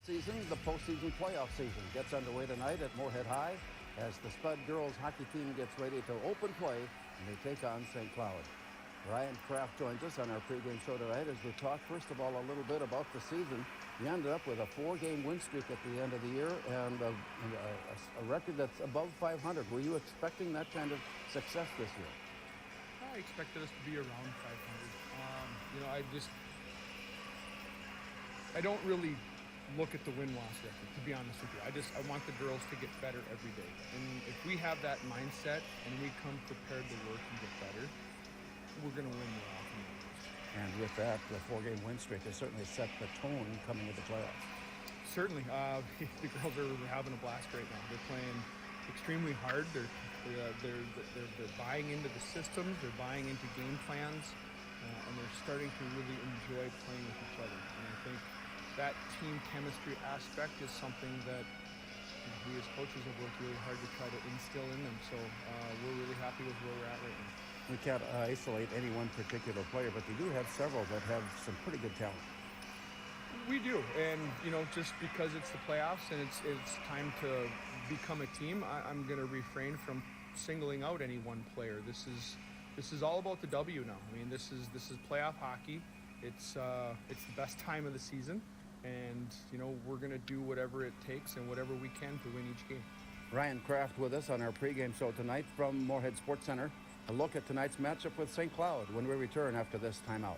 Season, the postseason playoff season gets underway tonight at Moorhead High as the Spud girls hockey team gets ready to open play and they take on St. Cloud. Ryan Kraft joins us on our pregame show tonight as we talk, first of all, a little bit about the season. You ended up with a 4-game win streak at the end of the year and a record that's above 500. Were you expecting that kind of success this year? I expected us to be around 500. I don't really look at the win-loss record, to be honest with you. I want the girls to get better every day. And if we have that mindset and we come prepared to work and get better, we're going to win more often than most. And with that, the 4-game win streak has certainly set the tone coming into the playoffs. Certainly. The girls are having a blast right now. They're playing extremely hard. They're buying into the systems. They're buying into game plans. And they're starting to really enjoy playing with each other. And I think that team chemistry aspect is something that we as coaches have worked really hard to try to instill in them. So we're really happy with where we're at right now. We can't isolate any one particular player, but you do have several that have some pretty good talent. We do, and just because it's the playoffs and it's time to become a team, I'm going to refrain from singling out any one player. This is all about the W now. I mean, this is playoff hockey. It's the best time of the season, and we're going to do whatever it takes and whatever we can to win each game. Ryan Kraft with us on our pregame show tonight from Moorhead Sports Center. A look at tonight's matchup with St. Cloud when we return after this timeout.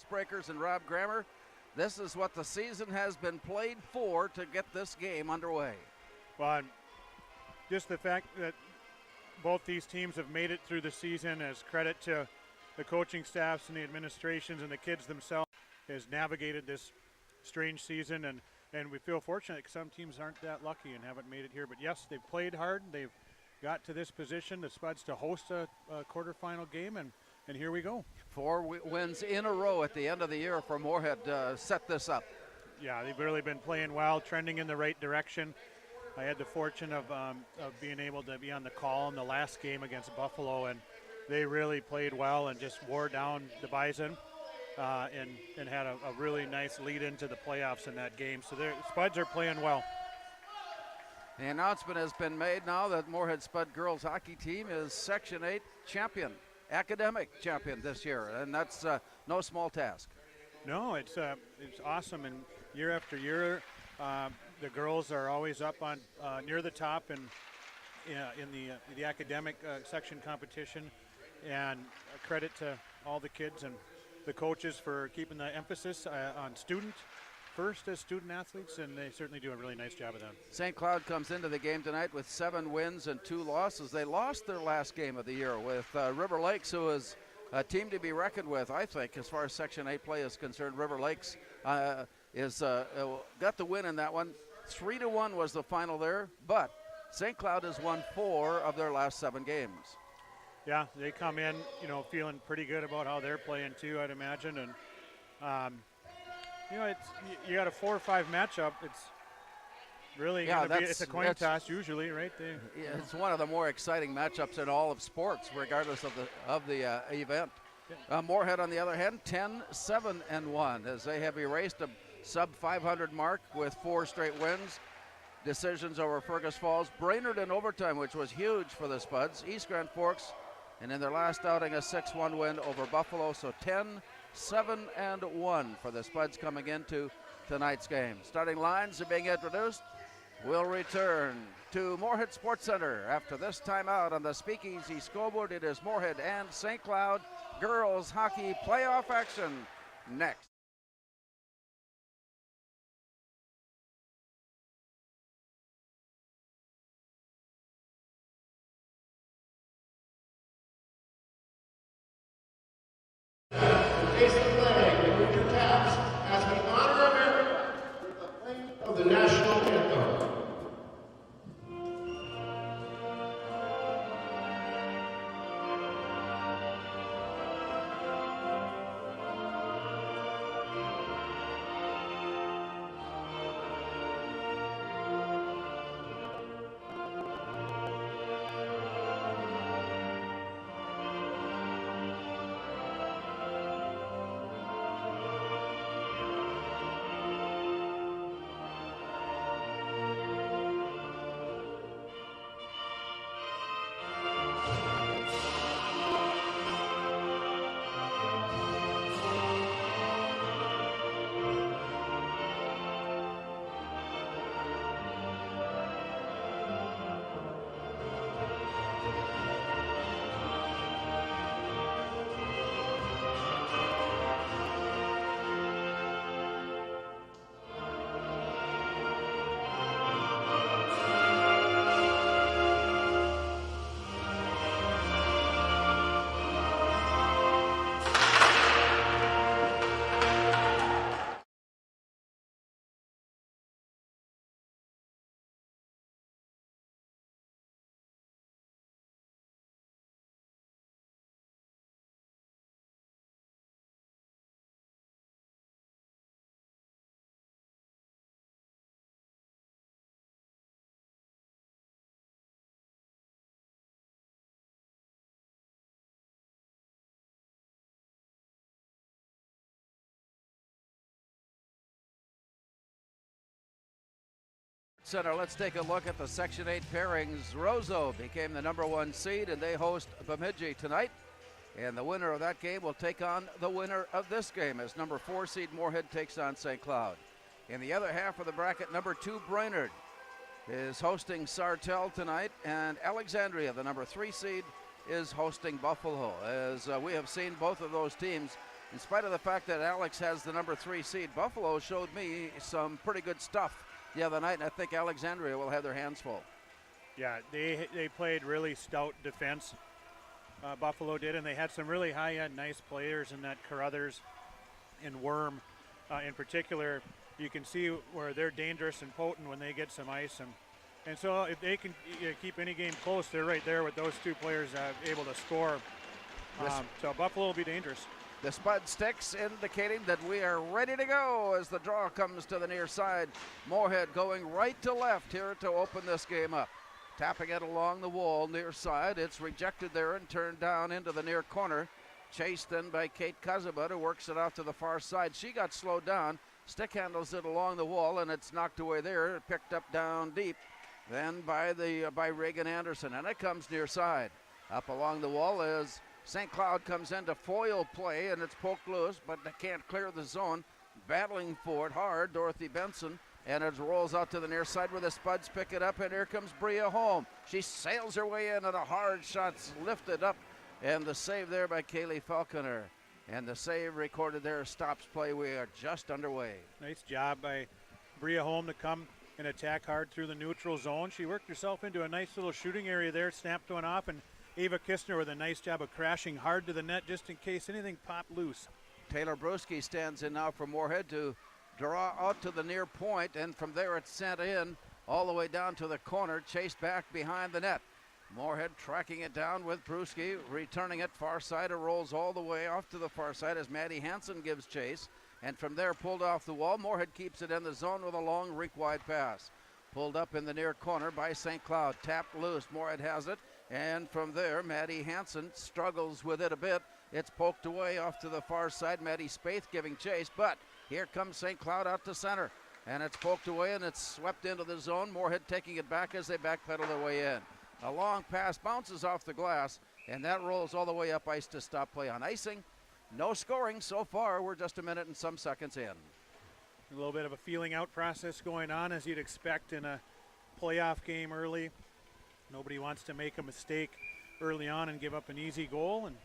Icebreakers and Rob Grammer. This is what the season has been played for to get this game underway. Well, just the fact that both these teams have made it through the season as credit to the coaching staffs and the administrations and the kids themselves has navigated this strange season, and we feel fortunate because some teams aren't that lucky and haven't made it here. But yes, they've played hard. They've got to this position, the Spuds, to host a quarterfinal game, and here we go. 4 wins in a row at the end of the year for Moorhead set this up. Yeah, they've really been playing well, trending in the right direction. I had the fortune of being able to be on the call in the last game against Buffalo, and they really played well and just wore down the Bison and had a really nice lead into the playoffs in that game. So the Spuds are playing well. The announcement has been made now that Moorhead Spud girls hockey team is Section 8 champion, academic champion this year, and that's no small task. No, it's awesome, and year after year, the girls are always up on near the top in the academic section competition, and credit to all the kids and the coaches for keeping the emphasis on student first as student athletes, and they certainly do a really nice job of that. St. Cloud comes into the game tonight with 7 wins and 2 losses. They lost their last game of the year with River Lakes, who is a team to be reckoned with, I think, as far as Section 8 play is concerned. River Lakes is got the win in that one. 3-1 was the final there, but St. Cloud has won 4 of their last 7 games. Yeah, they come in, feeling pretty good about how they're playing too, I'd imagine, and you got a 4 or 5 matchup. It's really it's a coin toss usually, right? It's one of the more exciting matchups in all of sports, regardless of the event. Yeah. Moorhead, on the other hand, 10-7-1, as they have erased a sub-500 mark with 4 straight wins. Decisions over Fergus Falls, Brainerd in overtime, which was huge for the Spuds. East Grand Forks, and in their last outing, a 6-1 win over Buffalo. So 10-7-1 for the Spuds coming into tonight's game. Starting lines are being introduced. We'll return to Moorhead Sports Center after this timeout on the Speakeasy scoreboard. It is Moorhead and St. Cloud girls hockey playoff action next. Raise the flag and move your caps as we honor America with the playing of the national anthem. Center. Let's take a look at the Section 8 pairings. Roseau became the #1 seed, and they host Bemidji tonight. And the winner of that game will take on the winner of this game as #4 seed Moorhead takes on St. Cloud. In the other half of the bracket, #2 Brainerd is hosting Sartell tonight, and Alexandria, the #3 seed, is hosting Buffalo. As we have seen both of those teams in spite of the fact that Alex has the number 3 seed, Buffalo showed me some pretty good stuff the other night, and I think Alexandria will have their hands full. Yeah, they played really stout defense. Buffalo did, and they had some really high-end, nice players in that Carruthers and Worm in particular. You can see where they're dangerous and potent when they get some ice, and so if they can keep any game close, they're right there with those two players able to score. So Buffalo will be dangerous. The Spud sticks indicating that we are ready to go as the draw comes to the near side. Moorhead going right to left here to open this game up. Tapping it along the wall near side. It's rejected there and turned down into the near corner. Chased then by Kate Kazabut, who works it off to the far side. She got slowed down. Stick handles it along the wall, and it's knocked away there. Picked up down deep. Then by Reagan Anderson, and it comes near side. Up along the wall as St. Cloud comes into foil play, and it's poked loose, but they can't clear the zone. Battling for it hard, Dorothy Benson. And it rolls out to the near side where the Spuds pick it up, and here comes Bria Holm. She sails her way in, and a hard shot's lifted up, and the save there by Kaylee Falconer. And the save recorded there stops play. We are just underway. Nice job by Bria Holm to come and attack hard through the neutral zone. She worked herself into a nice little shooting area there, snapped one off, and Ava Kistner with a nice job of crashing hard to the net just in case anything popped loose. Taylor Brusky stands in now for Moorhead to draw out to the near point, and from there it's sent in all the way down to the corner, chased back behind the net. Moorhead tracking it down with Brusky, returning it far side. It rolls all the way off to the far side as Maddie Hansen gives chase, and from there pulled off the wall. Moorhead keeps it in the zone with a long rink-wide pass. Pulled up in the near corner by St. Cloud, tapped loose. Moorhead has it, and from there Maddie Hansen struggles with it a bit. It's poked away off to the far side. Maddie Spaeth giving chase, but here comes St. Cloud out to center, and it's poked away and it's swept into the zone. Moorhead taking it back as they backpedal their way in. A long pass bounces off the glass, and that rolls all the way up ice to stop play on icing. No scoring so far. We're just a minute and some seconds in. A little bit of a feeling out process going on, as you'd expect in a playoff game early. Nobody wants to make a mistake early on and give up an easy goal. And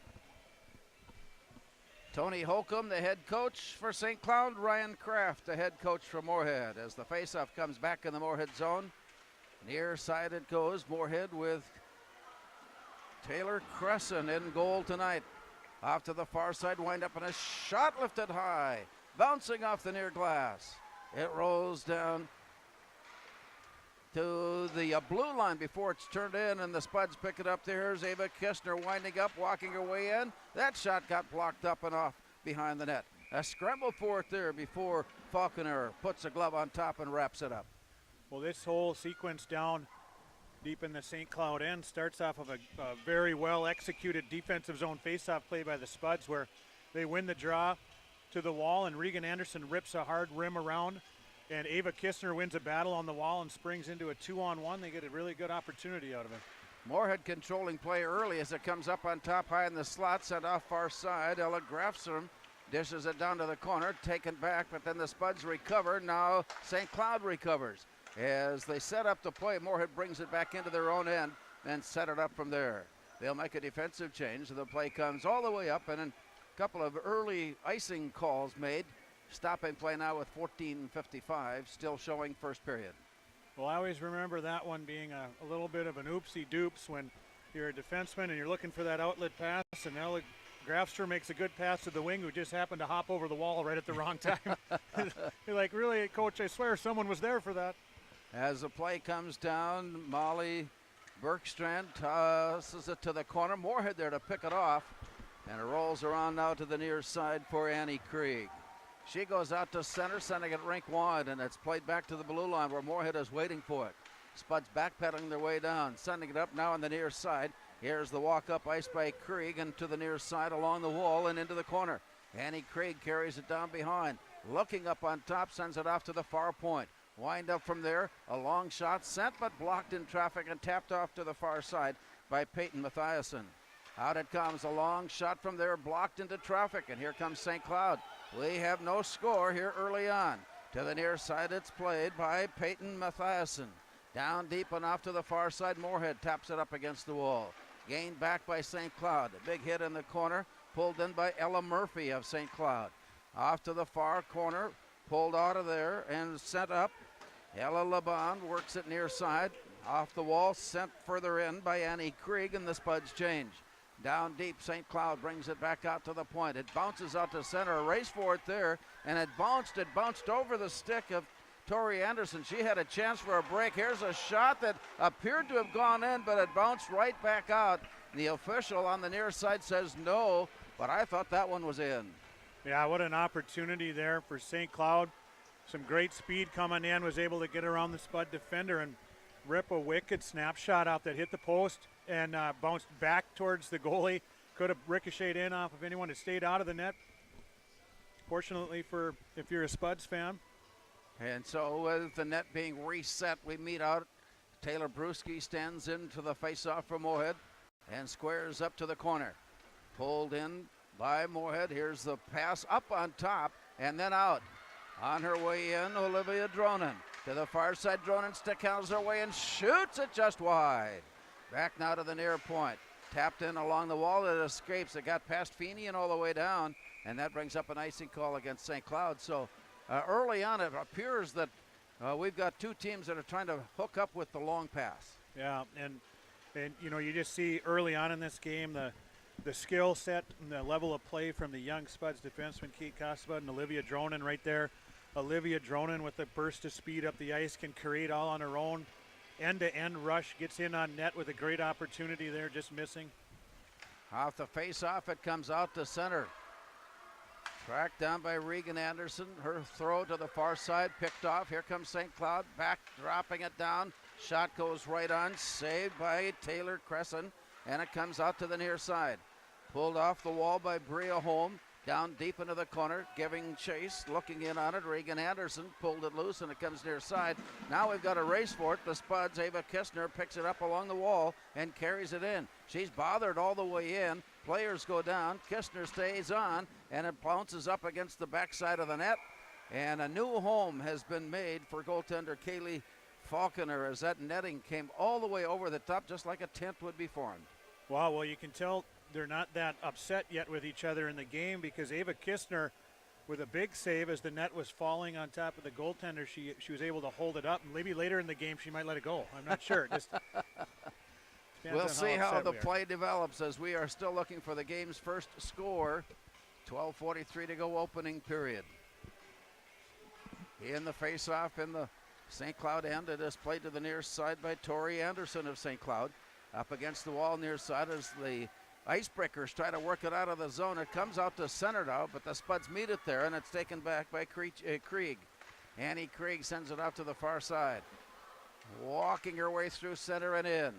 Tony Holcomb, the head coach for St. Cloud. Ryan Kraft, the head coach for Moorhead. As the faceoff comes back in the Moorhead zone, near side it goes. Moorhead with Taylor Crescent in goal tonight. Off to the far side, wind up, and a shot lifted high, bouncing off the near glass. It rolls down to the blue line before it's turned in, and the Spuds pick it up. There's Ava Kistner winding up, walking her way in. That shot got blocked up and off behind the net. A scramble for it there before Falconer puts a glove on top and wraps it up. well, this whole sequence down deep in the St. Cloud end starts off of a very well executed defensive zone faceoff play by the Spuds, where they win the draw to the wall, and Regan Anderson rips a hard rim around, and Ava Kistner wins a battle on the wall and springs into a 2-on-1. They get a really good opportunity out of it. Moorhead controlling play early as it comes up on top high in the slot, sent off far side. Ella Grafstrom dishes it down to the corner, taken back, but then the Spuds recover. Now St. Cloud recovers. As they set up the play, Moorhead brings it back into their own end and set it up from there. They'll make a defensive change. The play comes all the way up, and a couple of early icing calls made. Stopping play now with 14:55, still showing first period. Well, I always remember that one being a little bit of an oopsie-doops when you're a defenseman and you're looking for that outlet pass, and Ella Grafstrom makes a good pass to the wing who just happened to hop over the wall right at the wrong time. You're like, really, Coach, I swear someone was there for that. As the play comes down, Molly Bergstrand tosses it to the corner. Moorhead there to pick it off, and it rolls around now to the near side for Annie Krieg. She goes out to center, sending it rink wide, and it's played back to the blue line where Moorhead is waiting for it. Spuds backpedaling their way down, sending it up now on the near side. Here's the walk-up ice by Krieg, and to the near side along the wall and into the corner. Annie Krieg carries it down behind. Looking up on top, sends it off to the far point. Wind up from there, a long shot sent but blocked in traffic and tapped off to the far side by Peyton Mathiasen. Out it comes, a long shot from there, blocked into traffic, and here comes St. Cloud. We have no score here early on. To the near side, it's played by Peyton Mathiasen. Down deep and off to the far side, Moorhead taps it up against the wall. Gained back by St. Cloud. A big hit in the corner. pulled in by Ella Murphy of St. Cloud. Off to the far corner, pulled out of there and sent up. Ella Laban works it near side. Off the wall, sent further in by Annie Krieg, and the Spuds change. Down deep, St. Cloud brings it back out to the point. It bounces out to center, a race for it there, and it bounced over the stick of Tori Anderson. She had a chance for a break. Here's a shot that appeared to have gone in, but it bounced right back out. The official on the near side says no, but I thought that one was in. Yeah, what an opportunity there for St. Cloud. Some great speed coming in, was able to get around the Spud defender and rip a wicked snapshot out that hit the post and bounced back towards the goalie. Could have ricocheted in off of anyone that stayed out of the net. Fortunately for if you're a Spuds fan. And so with the net being reset, we meet out. Taylor Bruschi stands into the face-off for Moorhead and squares up to the corner. Pulled in by Moorhead. Here's the pass up on top and then out. On her way in, Olivia Dronin. To the far side, Dronin stick-handles her way and shoots it just wide. Back now to the near point. Tapped in along the wall, it escapes. It got past Feeney and all the way down, and that brings up an icing call against St. Cloud. So early on, it appears that we've got two teams that are trying to hook up with the long pass. Yeah, and you know, you just see early on in this game the skill set and the level of play from the young Spuds defenseman Kate Kospa and Olivia Dronin right there. Olivia Dronin with a burst of speed up the ice can create all on her own. End-to-end rush, gets in on net with a great opportunity there, just missing. Off the face-off, it comes out to center. Tracked down by Regan Anderson. Her throw to the far side, picked off. Here comes St. Cloud, back, dropping it down. Shot goes right on, saved by Taylor Crescent, and it comes out to the near side. Pulled off the wall by Bria Holm. Down deep into the corner, giving chase, looking in on it. Regan Anderson pulled it loose, and it comes near side. Now we've got a race for it. The Spuds, Ava Kistner, picks it up along the wall and carries it in. She's bothered all the way in. Players go down. Kistner stays on, and it bounces up against the backside of the net. And a new home has been made for goaltender Kaylee Falconer as that netting came all the way over the top, just like a tent would be formed. Wow, well, you can tell they're not that upset yet with each other in the game because Ava Kistner, with a big save as the net was falling on top of the goaltender, she was able to hold it up. Maybe later in the game she might let it go. I'm not sure. Just we'll see how the play develops as we are still looking for the game's first score. 12:43 to go, opening period. In the face-off in the St. Cloud end, it is played to the near side by Tori Anderson of St. Cloud. Up against the wall near side as the Icebreakers try to work it out of the zone. It comes out to center now, but the Spuds meet it there, and it's taken back by Krieg. Annie Krieg sends it out to the far side. Walking her way through center and in.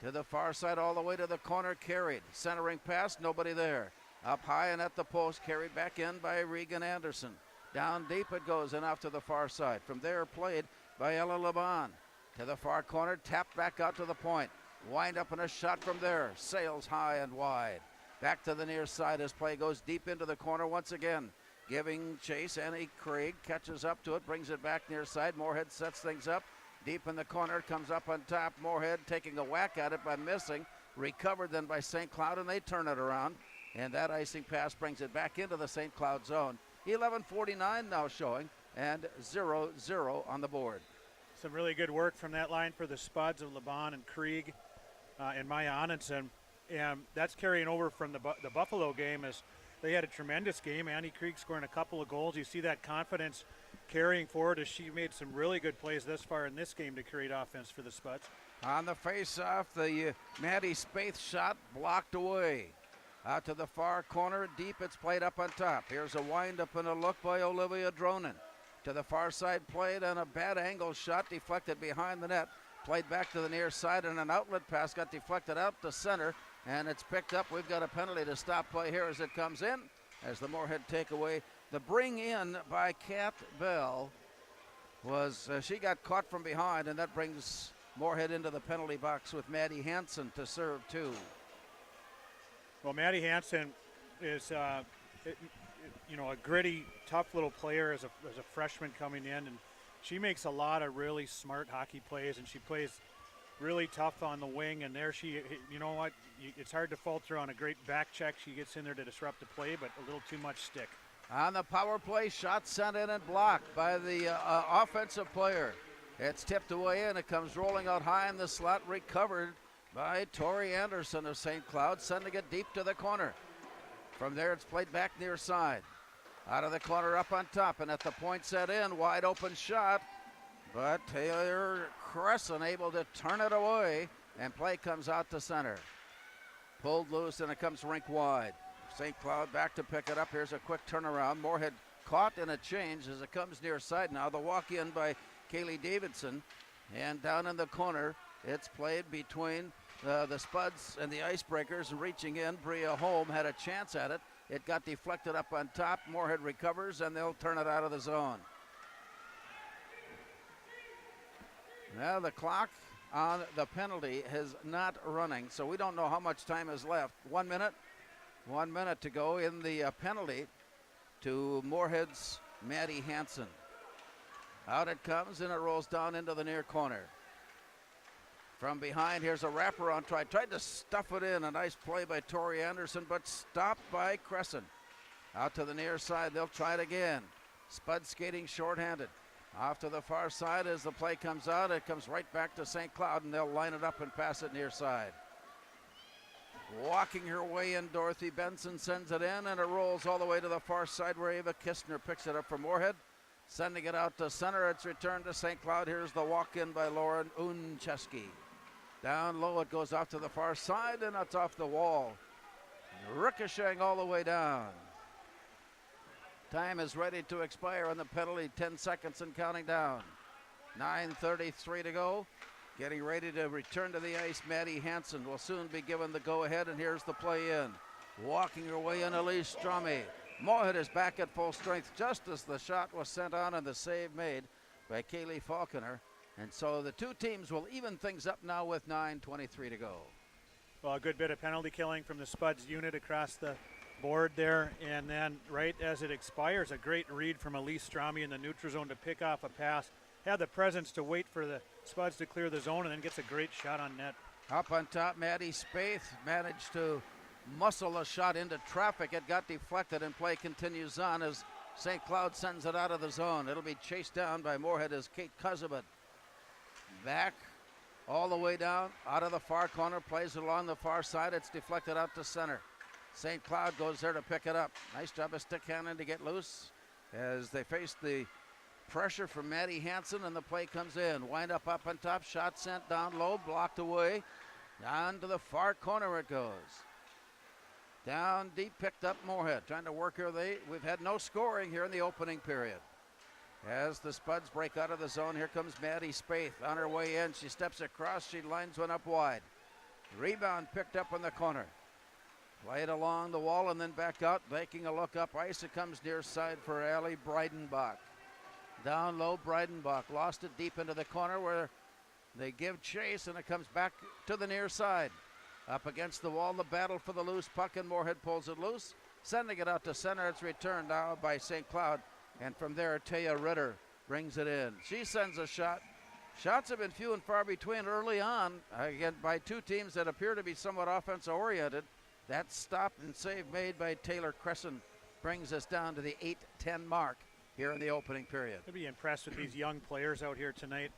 To the far side all the way to the corner, carried. Centering pass, nobody there. Up high and at the post, carried back in by Regan Anderson. Down deep it goes and off to the far side. From there, played by Ella Laban. To the far corner, tapped back out to the point. Wind up and a shot from there. Sails high and wide. Back to the near side as play goes deep into the corner once again. Giving chase, Annie Craig catches up to it, brings it back near side. Moorhead sets things up. Deep in the corner, comes up on top. Moorhead taking a whack at it by missing. Recovered then by St. Cloud, and they turn it around. And that icing pass brings it back into the St. Cloud zone. 11:49 now showing, and 0-0 on the board. Some really good work from that line for the Spuds of Laban and Krieg and Maya Onenson. And that's carrying over from the Buffalo game as they had a tremendous game. Annie Krieg scoring a couple of goals. You see that confidence carrying forward as she made some really good plays thus far in this game to create offense for the Spuds. On the face-off, the Maddie Spaeth shot blocked away. Out to the far corner, deep, it's played up on top. Here's a wind-up and a look by Olivia Dronin. To the far side, played on a bad angle shot, deflected behind the net. Played back to the near side, and an outlet pass got deflected out to center, and it's picked up. We've got a penalty to stop play here as it comes in, as the Moorhead takeaway. The bring in by Kat Bell was, she got caught from behind, and that brings Moorhead into the penalty box with Maddie Hansen to serve two. Well, Maddie Hansen is, a gritty, tough little player as a freshman coming in, and she makes a lot of really smart hockey plays, and she plays really tough on the wing, and there she, you know what, it's hard to falter on a great back check. She gets in there to disrupt the play, but a little too much stick. On the power play, shot sent in and blocked by the offensive player. It's tipped away and it comes rolling out high in the slot, recovered by Tori Anderson of St. Cloud, sending it deep to the corner. From there, it's played back near side. Out of the corner, up on top, and at the point set in, wide open shot, but Taylor Crescent able to turn it away, and play comes out to center. Pulled loose, and it comes rink wide. St. Cloud back to pick it up. Here's a quick turnaround. Moorhead caught in a change as it comes near side now. The walk in by Kaylee Davidson, and down in the corner, it's played between the Spuds and the Icebreakers, and reaching in, Bria Holm had a chance at it. It got deflected up on top. Moorhead recovers, and they'll turn it out of the zone. Now the clock on the penalty is not running, so we don't know how much time is left. 1 minute. 1 minute to go in the penalty to Moorhead's Maddie Hansen. Out it comes, and it rolls down into the near corner. From behind, here's a wraparound try. Tried to stuff it in. A nice play by Tori Anderson, but stopped by Crescent. Out to the near side, they'll try it again. Spud skating shorthanded. Off to the far side as the play comes out. It comes right back to St. Cloud, and they'll line it up and pass it near side. Walking her way in, Dorothy Benson sends it in, and it rolls all the way to the far side where Ava Kistner picks it up for Moorhead. Sending it out to center. It's returned to St. Cloud. Here's the walk-in by Lauren Uncheski. Down low, it goes off to the far side, and it's off the wall. Ricocheting all the way down. Time is ready to expire on the penalty, 10 seconds and counting down. 9:33 to go. Getting ready to return to the ice, Maddie Hansen will soon be given the go-ahead, and here's the play in. Walking her way in, Elise Strome. Moorhead is back at full strength just as the shot was sent on and the save made by Kaylee Falconer. And so the two teams will even things up now with 9:23 to go. Well, a good bit of penalty killing from the Spuds unit across the board there. And then right as it expires, a great read from Elise Strame in the neutral zone to pick off a pass. Had the presence to wait for the Spuds to clear the zone, and then gets a great shot on net. Up on top, Maddie Spaeth managed to muscle a shot into traffic. It got deflected, and play continues on as St. Cloud sends it out of the zone. It'll be chased down by Moorhead as Kate Kuzabit. Back all the way down, out of the far corner, plays it along the far side. It's deflected out to center. St. Cloud goes there to pick it up. Nice job of stick handling to get loose as they face the pressure from Maddie Hansen, and the play comes in. Wind up on top, shot sent down low, blocked away. Down to the far corner it goes. Down deep, picked up Moorhead. Trying to work here. We've had no scoring here in the opening period. As the Spuds break out of the zone, here comes Maddie Spaeth on her way in. She steps across, she lines one up wide. Rebound picked up in the corner. Played along the wall and then back out, making a look up ice. It comes near side for Allie Breidenbach. Down low, Breidenbach lost it deep into the corner where they give chase, and it comes back to the near side. Up against the wall, the battle for the loose puck, and Moorhead pulls it loose. Sending it out to center, it's returned now by St. Cloud. And from there, Taya Ritter brings it in. She sends a shot. Shots have been few and far between early on, again, by two teams that appear to be somewhat offense-oriented. That stop and save made by Taylor Crescent brings us down to the 8-10 mark here in the opening period. I'll be impressed with these young players out here tonight.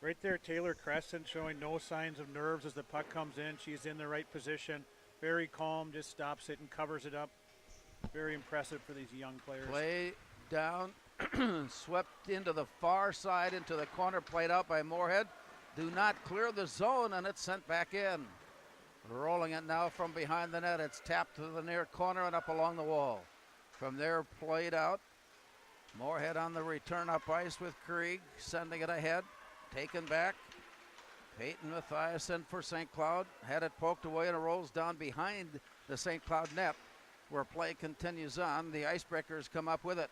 Right there, Taylor Crescent showing no signs of nerves as the puck comes in. She's in the right position. Very calm, just stops it and covers it up. Very impressive for these young players. Play down, swept into the far side, into the corner, played out by Moorhead. Do not clear the zone, and it's sent back in. Rolling it now from behind the net. It's tapped to the near corner and up along the wall. From there, played out. Moorhead on the return up ice with Krieg, sending it ahead. Taken back. Peyton Mathiasen for St. Cloud. Had it poked away, and it rolls down behind the St. Cloud net, where play continues on. The Icebreakers come up with it.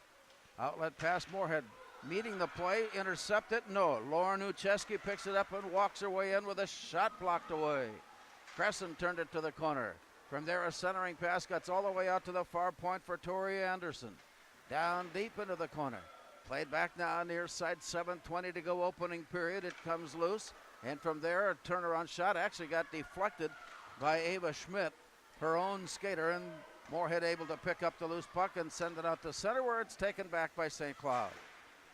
Outlet pass, Moorhead meeting the play, intercept it, no. Lauren Ucheski picks it up and walks her way in with a shot blocked away. Crescent turned it to the corner. From there, a centering pass gets all the way out to the far point for Tori Anderson. Down deep into the corner. Played back now near side, 7:20 to go, opening period. It comes loose, and from there a turnaround shot actually got deflected by Ava Schmidt, her own skater, and Moorhead able to pick up the loose puck and send it out to center, where it's taken back by St. Cloud.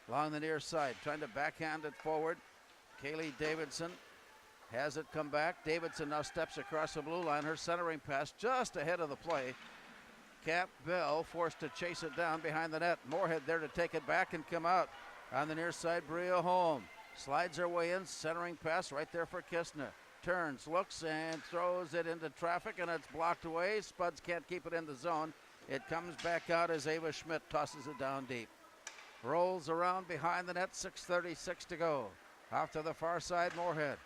Along the near side, trying to backhand it forward. Kaylee Davidson has it come back. Davidson now steps across the blue line. Her centering pass just ahead of the play. Cap Bell forced to chase it down behind the net. Moorhead there to take it back and come out. On the near side, Bria Holm slides her way in, centering pass right there for Kistner. Turns, looks, and throws it into traffic, and it's blocked away. Spuds can't keep it in the zone. It comes back out as Ava Schmidt tosses it down deep. Rolls around behind the net, 6:36 to go. Off to the far side, Moorhead.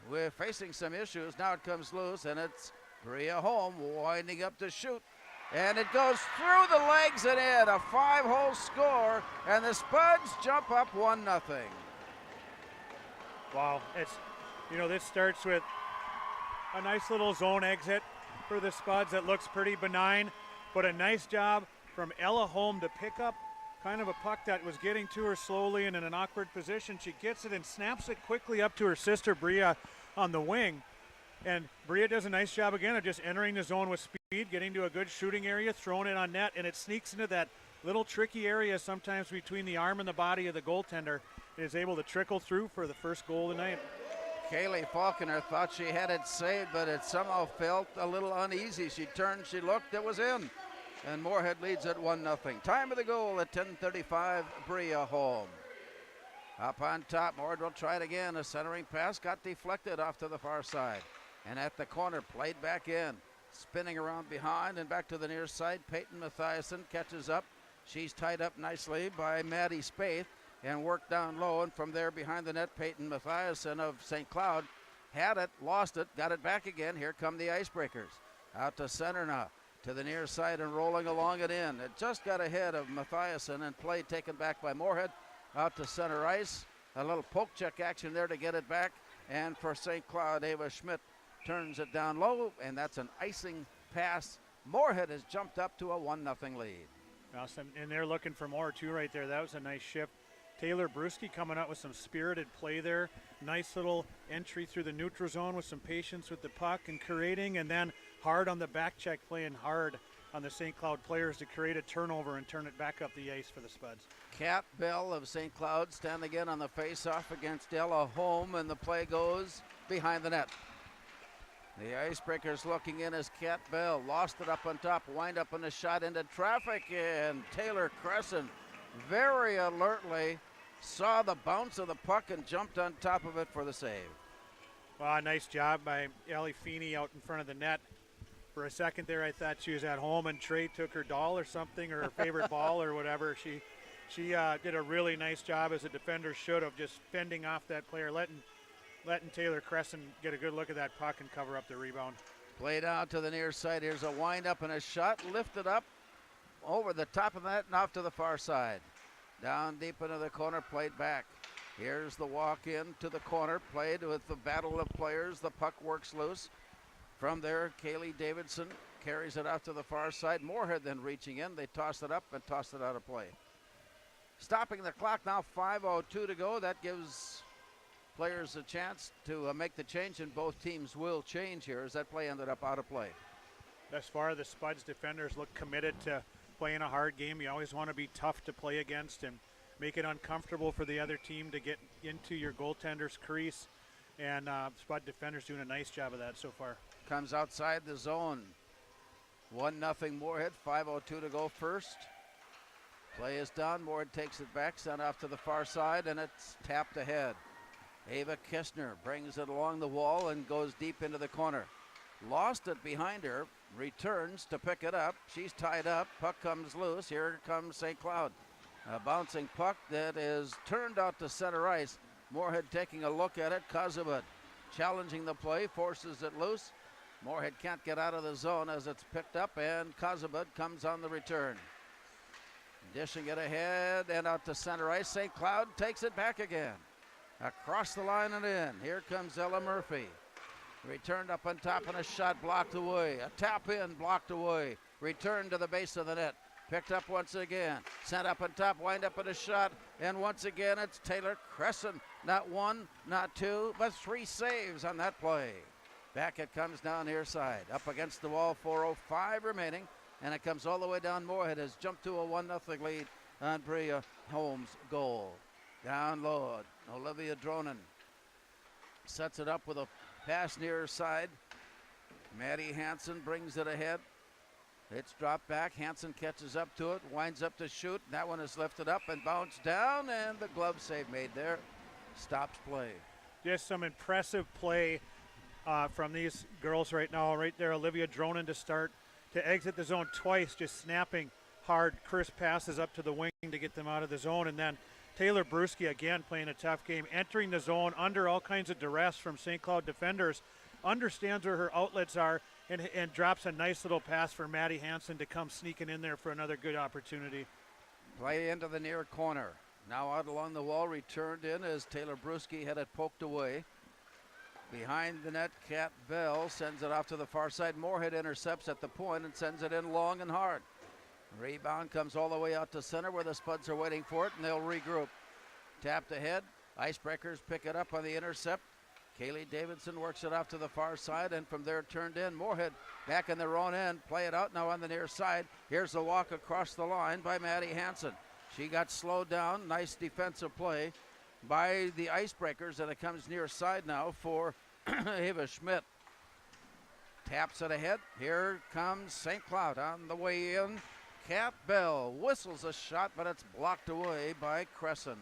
We're facing some issues. Now it comes loose, and it's Bria Holm winding up to shoot. And it goes through the legs and in. A 5-hole score, and the Spuds jump up 1-0. Wow, this starts with a nice little zone exit for the Spuds that looks pretty benign, but a nice job from Ella Holm to pick up kind of a puck that was getting to her slowly and in an awkward position. She gets it and snaps it quickly up to her sister Bria on the wing. And Bria does a nice job again of just entering the zone with speed, getting to a good shooting area, throwing it on net, and it sneaks into that little tricky area sometimes between the arm and the body of the goaltender. It is able to trickle through for the first goal of the night. Kaylee Falconer thought she had it saved, but it somehow felt a little uneasy. She turned, she looked, it was in. And Moorhead leads at 1-0. Time of the goal at 10:35, Bria Holm. Up on top, Moorhead will try it again. A centering pass got deflected off to the far side. And at the corner, played back in. Spinning around behind and back to the near side. Peyton Mathiasen catches up. She's tied up nicely by Maddie Spaeth and worked down low. And from there behind the net, Peyton Mathiasen of St. Cloud had it, lost it, got it back again. Here come the Icebreakers. Out to center now. To the near side and rolling along it in. It just got ahead of Mathiasen, and play taken back by Moorhead. Out to center ice. A little poke check action there to get it back. And for St. Cloud, Ava Schmidt turns it down low, and that's an icing pass. Moorhead has jumped up to a 1-0 lead. Awesome. And they're looking for more too right there. That was a nice shift. Taylor Brewski coming out with some spirited play there. Nice little entry through the neutral zone with some patience with the puck and creating, and then hard on the back check, playing hard on the St. Cloud players to create a turnover and turn it back up the ice for the Spuds. Kat Bell of St. Cloud standing in on the face-off against Ella Holm, and the play goes behind the net. The Icebreakers looking in as Kat Bell lost it up on top, wind up on a shot into traffic, and Taylor Crescent very alertly saw the bounce of the puck and jumped on top of it for the save. Well, nice job by Ellie Feeney out in front of the net. For a second there, I thought she was at home and Trey took her doll or something, or her favorite ball or whatever. She did a really nice job, as a defender should have, just fending off that player, letting Taylor Crescent get a good look at that puck and cover up the rebound. Played out to the near side. Here's a wind up and a shot lifted up over the top of the net and off to the far side. Down deep into the corner, played back. Here's the walk in to the corner, played with the battle of players. The puck works loose. From there, Kaylee Davidson carries it out to the far side. Moorhead then reaching in. They toss it up and toss it out of play. Stopping the clock now, 5:02 to go. That gives players a chance to make the change, and both teams will change here as that play ended up out of play. Thus far, the Spuds defenders look committed to playing a hard game. You always want to be tough to play against and make it uncomfortable for the other team to get into your goaltender's crease. And Spud defenders doing a nice job of that so far. Comes outside the zone. 1-0 Moorhead, 5:02 to go first. Play is done. Moorhead takes it back, sent off to the far side, and it's tapped ahead. Ava Kistner brings it along the wall and goes deep into the corner. Lost it behind her, returns to pick it up. She's tied up. Puck comes loose. Here comes St. Cloud. A bouncing puck that is turned out to center ice. Moorhead taking a look at it. Kozubud challenging the play, forces it loose. Moorhead can't get out of the zone as it's picked up, and Kozubud comes on the return. Dishing it ahead and out to center ice. St. Cloud takes it back again. Across the line and in. Here comes Ella Murphy. Returned up on top and a shot blocked away. A tap in blocked away. Return to the base of the net. Picked up once again. Sent up on top, wind up at a shot. And once again, it's Taylor Crescent. Not one, not two, but 3 saves on that play. Back it comes down near side. Up against the wall, 4:05 remaining. And it comes all the way down. Moorhead has jumped to a 1-0 lead on Bria Holmes' goal. Down low, Olivia Dronen sets it up with a pass near side. Maddie Hansen brings it ahead. It's dropped back. Hansen catches up to it, winds up to shoot. That one is lifted up and bounced down, and the glove save made there. Stops play. Just some impressive play from these girls right now. Right there, Olivia Dronen to start, to exit the zone twice, just snapping hard, crisp passes up to the wing to get them out of the zone. And then Taylor Brusky again playing a tough game, entering the zone under all kinds of duress from St. Cloud defenders, understands where her outlets are, and drops a nice little pass for Maddie Hansen to come sneaking in there for another good opportunity. Play into the near corner. Now out along the wall, returned in as Taylor Brusky had it poked away. Behind the net, Kat Bell sends it off to the far side. Moorhead intercepts at the point and sends it in long and hard. Rebound comes all the way out to center where the Spuds are waiting for it, and they'll regroup. Tapped ahead. Icebreakers pick it up on the intercept. Kaylee Davidson works it off to the far side, and from there turned in. Moorhead back in their own end. Play it out now on the near side. Here's the walk across the line by Maddie Hansen. She got slowed down. Nice defensive play by the Icebreakers, and it comes near side now for Ava Schmidt. Taps it ahead. Here comes St. Cloud on the way in. Kat Bell whistles a shot, but it's blocked away by Crescent.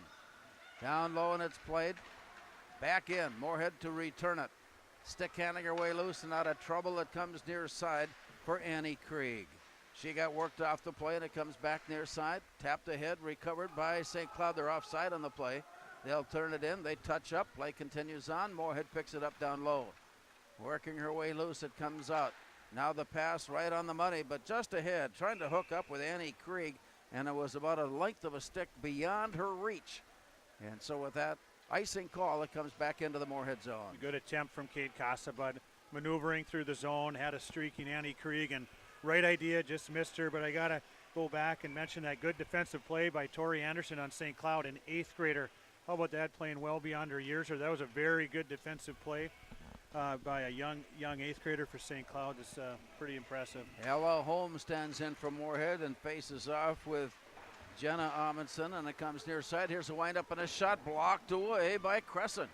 Down low, and it's played. Back in. Moorhead to return it. Stick handing her way loose and out of trouble. It comes near side for Annie Krieg. She got worked off the play, and it comes back near side. Tapped ahead, recovered by St. Cloud. They're offside on the play. They'll turn it in. They touch up. Play continues on. Moorhead picks it up down low. Working her way loose, it comes out. Now the pass right on the money, but just ahead, trying to hook up with Annie Krieg, and it was about a length of a stick beyond her reach. And so with that icing call, it comes back into the Moorhead zone. Good attempt from Kate Casabud, maneuvering through the zone, had a streaking Annie Krieg, and right idea, just missed her. But I got to go back and mention that good defensive play by Tori Anderson on St. Cloud, an 8th grader. How about that, playing well beyond her years? Or that was a very good defensive play by a young 8th grader for St. Cloud. It's pretty impressive. Ella Holmes stands in for Moorhead and faces off with Jenna Amundsen, and it comes near side. Here's a wind up and a shot blocked away by Crescent.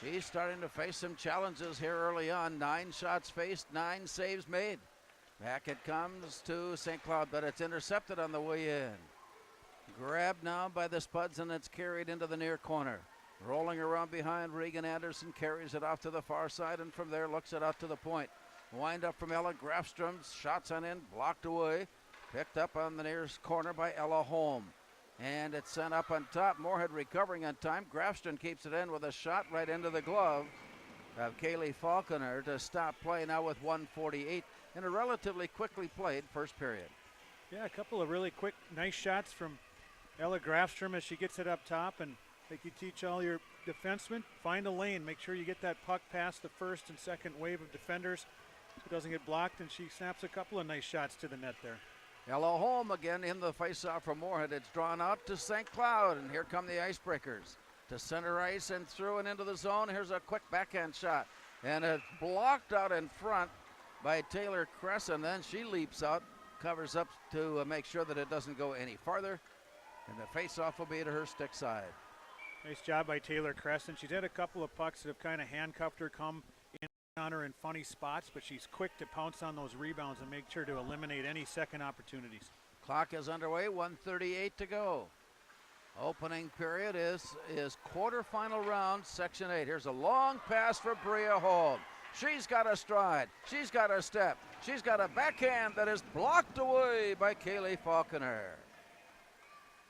She's starting to face some challenges here early on. 9 shots faced, 9 saves made. Back it comes to St. Cloud, but it's intercepted on the way in. Grabbed now by the Spuds, and it's carried into the near corner. Rolling around behind, Regan Anderson carries it off to the far side, and from there looks it out to the point. Wind up from Ella Grafstrom, shots on in, blocked away. Picked up on the nearest corner by Ella Holm. And it's sent up on top. Moorhead recovering on time. Grafstrom keeps it in with a shot right into the glove of Kaylee Falconer to stop play now with 1:48 in a relatively quickly played first period. Yeah, a couple of really quick, nice shots from Ella Grafstrom as she gets it up top. And like you teach all your defensemen, find a lane. Make sure you get that puck past the first and second wave of defenders. It doesn't get blocked, and she snaps a couple of nice shots to the net there. Ella Holm again in the faceoff from Moorhead. It's drawn out to St. Cloud, and here come the Icebreakers to center ice and through and into the zone. Here's a quick backhand shot, and it's blocked out in front by Taylor Crescent. Then she leaps out, covers up to make sure that it doesn't go any farther, and the faceoff will be to her stick side. Nice job by Taylor Crescent. She's had a couple of pucks that have kind of handcuffed her, come in on her in funny spots, but she's quick to pounce on those rebounds and make sure to eliminate any second opportunities. Clock is underway, 1:38 to go. Opening period is quarterfinal round, Section 8. Here's a long pass for Bria Holm. She's got a stride. She's got a step. She's got a backhand that is blocked away by Kaylee Falconer.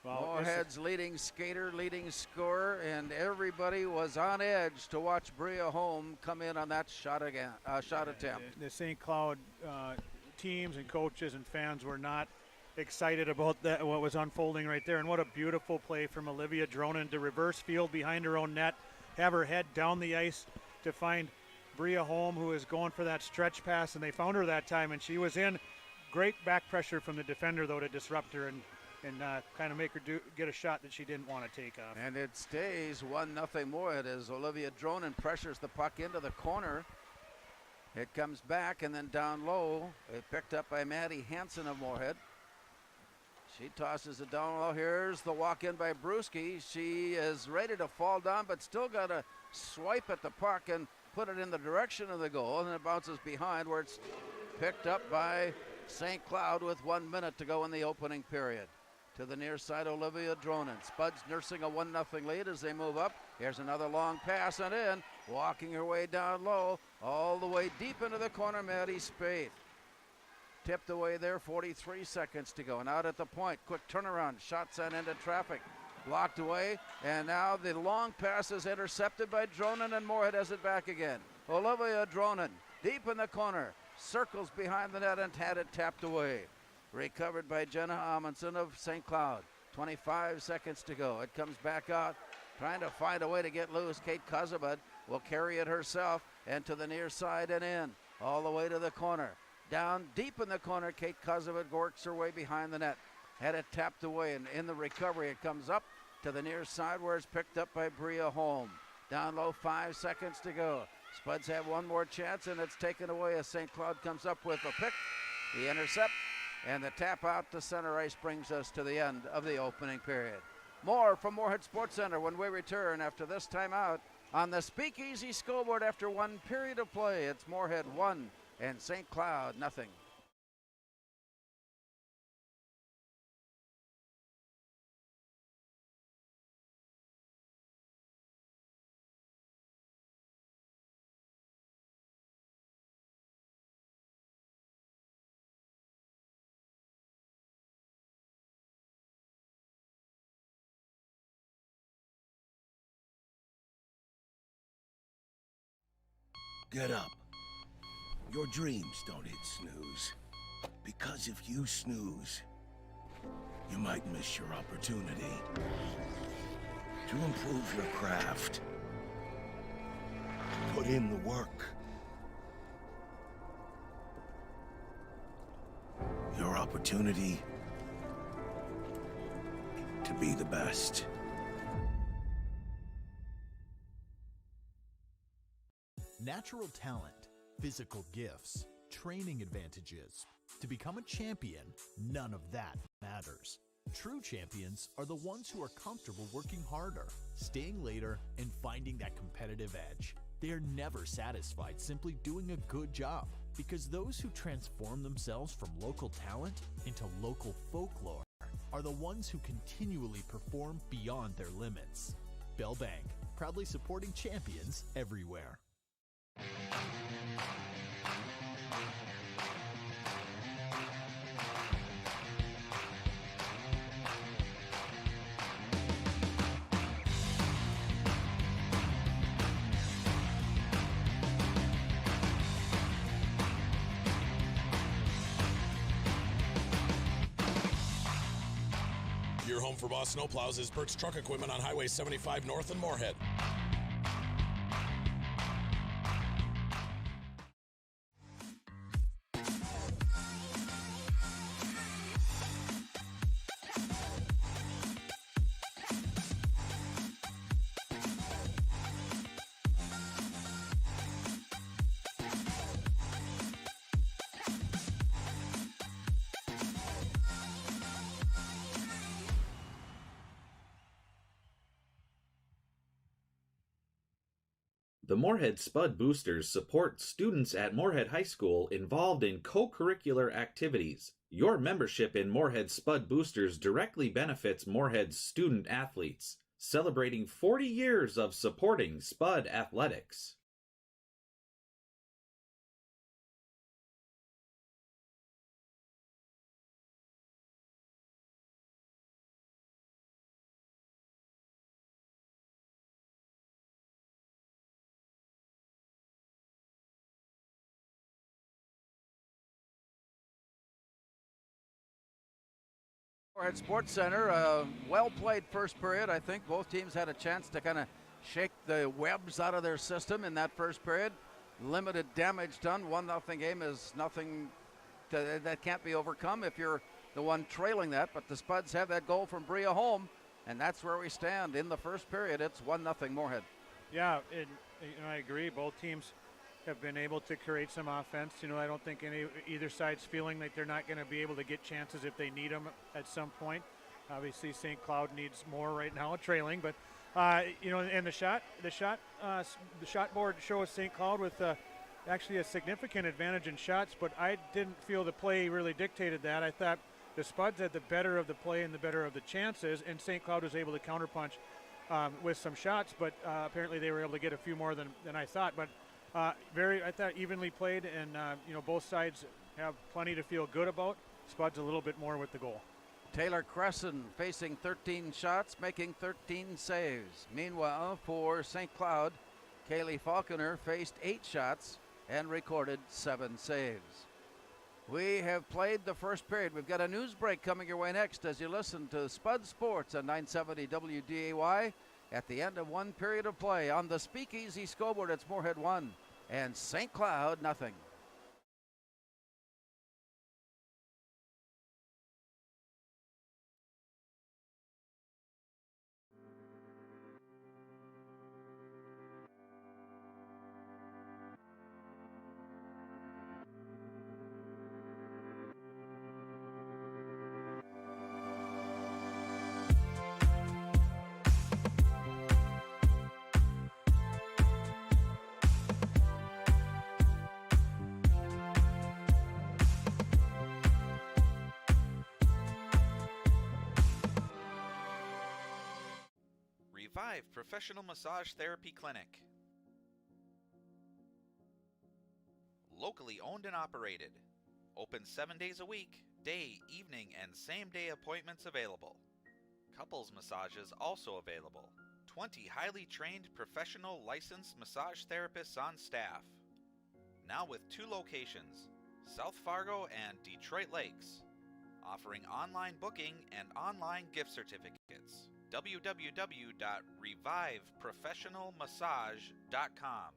Well, Moorhead's leading skater, leading scorer, and everybody was on edge to watch Bria Holm come in on that shot attempt. The St. Cloud teams and coaches and fans were not excited about that, what was unfolding right there. And what a beautiful play from Olivia Dronen to reverse field behind her own net, have her head down the ice to find Bria Holm, who is going for that stretch pass, and they found her that time, and she was in Great back pressure from the defender, though, to disrupt her and kind of make her get a shot that she didn't want to take off. And it stays 1-0 Moorhead as Olivia Dronen pressures the puck into the corner. It comes back and then down low. It picked up by Maddie Hansen of Moorhead. She tosses it down low. Here's the walk in by Brewski. She is ready to fall down, but still got to swipe at the puck and put it in the direction of the goal, and it bounces behind where it's picked up by St. Cloud with 1 minute to go in the opening period. To the near side, Olivia Dronen. Spuds nursing a 1-0 lead as they move up. Here's another long pass and in. Walking her way down low, all the way deep into the corner, Maddie Spade. Tipped away there, 43 seconds to go. And out at the point, quick turnaround, shot sent into traffic. Blocked away, and now the long pass is intercepted by Dronen, and Moorhead has it back again. Olivia Dronen, deep in the corner, circles behind the net and had it tapped away. Recovered by Jenna Amundsen of St. Cloud. 25 seconds to go. It comes back out, trying to find a way to get loose. Kate Kozabud will carry it herself, and to the near side and in, all the way to the corner. Down deep in the corner, Kate Kozabud works her way behind the net. Had it tapped away, and in the recovery, it comes up to the near side where it's picked up by Bria Holm. Down low, 5 seconds to go. Spuds have one more chance, and it's taken away as St. Cloud comes up with a pick. The intercept and the tap out to center ice brings us to the end of the opening period. More from Moorhead Sports Center when we return after this timeout on the Speakeasy scoreboard after 1 period of play. It's Moorhead 1 and St. Cloud 0. Get up. Your dreams don't hit snooze. Because if you snooze, you might miss your opportunity to improve your craft. Put in the work. Your opportunity to be the best. Natural talent, physical gifts, training advantages. To become a champion, none of that matters. True champions are the ones who are comfortable working harder, staying later, and finding that competitive edge. They are never satisfied simply doing a good job, because those who transform themselves from local talent into local folklore are the ones who continually perform beyond their limits. Bell Bank, proudly supporting champions everywhere. Your home for Boss Snowplows is Burt's Truck Equipment on Highway 75 North in Moorhead. The Moorhead Spud Boosters support students at Moorhead High School involved in co-curricular activities. Your membership in Moorhead Spud Boosters directly benefits Moorhead's student athletes, celebrating 40 years of supporting Spud athletics. Moorhead Sports Center, well played first period. I think both teams had a chance to kind of shake the webs out of their system in that first period. Limited damage done. 1-0 game is nothing that can't be overcome if you're the one trailing that. But the Spuds have that goal from Bria home, and that's where we stand in the first period. It's 1-0 Moorhead. Yeah, I agree. Both teams have been able to create some offense. I don't think either side's feeling like they're not going to be able to get chances if they need them at some point. Obviously, St. Cloud needs more right now, trailing. But and the shot board shows St. Cloud with actually a significant advantage in shots. But I didn't feel the play really dictated that. I thought the Spuds had the better of the play and the better of the chances, and St. Cloud was able to counterpunch with some shots. But apparently, they were able to get a few more than I thought. But I thought evenly played, and both sides have plenty to feel good about. Spuds a little bit more with the goal. Taylor Cresson facing 13 shots, making 13 saves. Meanwhile, for St. Cloud, Kaylee Falconer faced 8 shots and recorded 7 saves. We have played the first period. We've got a news break coming your way next as you listen to Spud Sports on 970 WDAY. At the end of one period of play on the Speakeasy scoreboard, it's Moorhead 1 and St. Cloud 0. Revive Professional Massage Therapy Clinic. Locally owned and operated. Open 7 days a week, day, evening, and same-day appointments available. Couples massages also available. 20 highly trained professional licensed massage therapists on staff. Now with 2 locations, South Fargo and Detroit Lakes. Offering online booking and online gift certificates. www.reviveprofessionalmassage.com.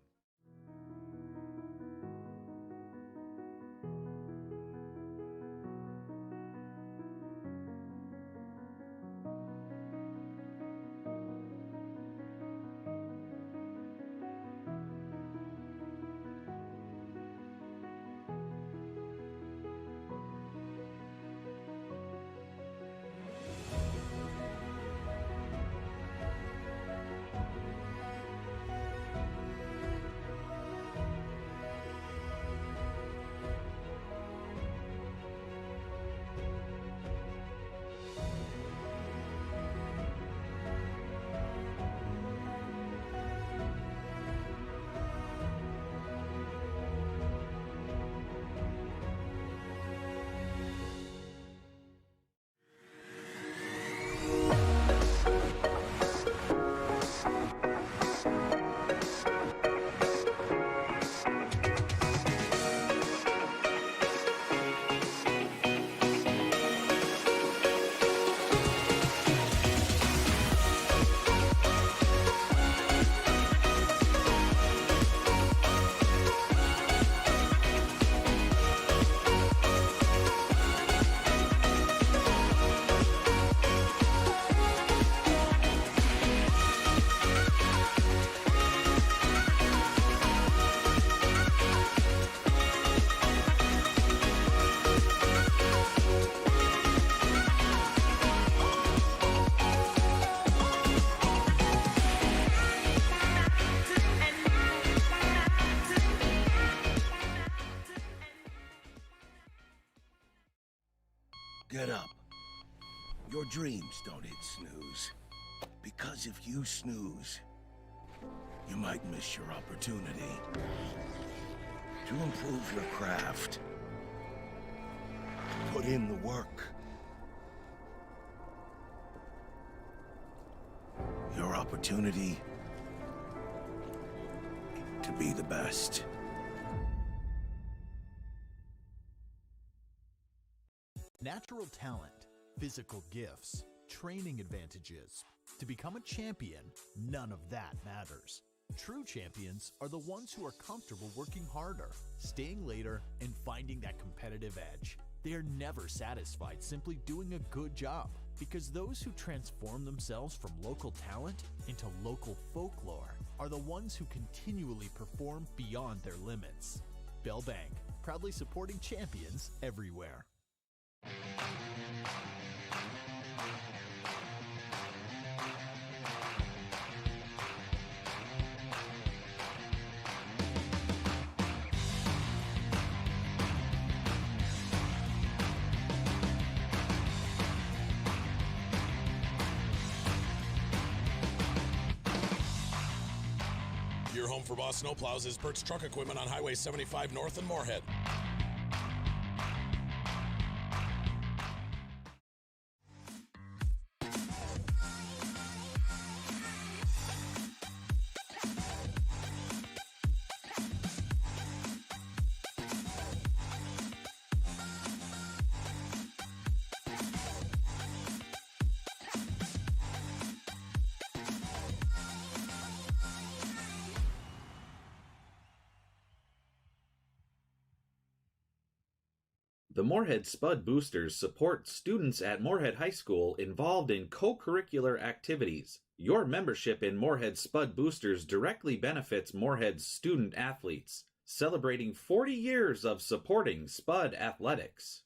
Get up. Your dreams don't hit snooze. Because if you snooze, you might miss your opportunity to improve your craft. Put in the work. Your opportunity to be the best. Natural talent, physical gifts, training advantages. To become a champion, none of that matters. True champions are the ones who are comfortable working harder, staying later, and finding that competitive edge. They are never satisfied simply doing a good job, because those who transform themselves from local talent into local folklore are the ones who continually perform beyond their limits. Bell Bank, proudly supporting champions everywhere. Your home for Boss Snowplows is Perks Truck Equipment on Highway 75 North in Moorhead. The Moorhead Spud Boosters support students at Moorhead High School involved in co-curricular activities. Your membership in Moorhead Spud Boosters directly benefits Moorhead's student athletes, celebrating 40 years of supporting Spud athletics.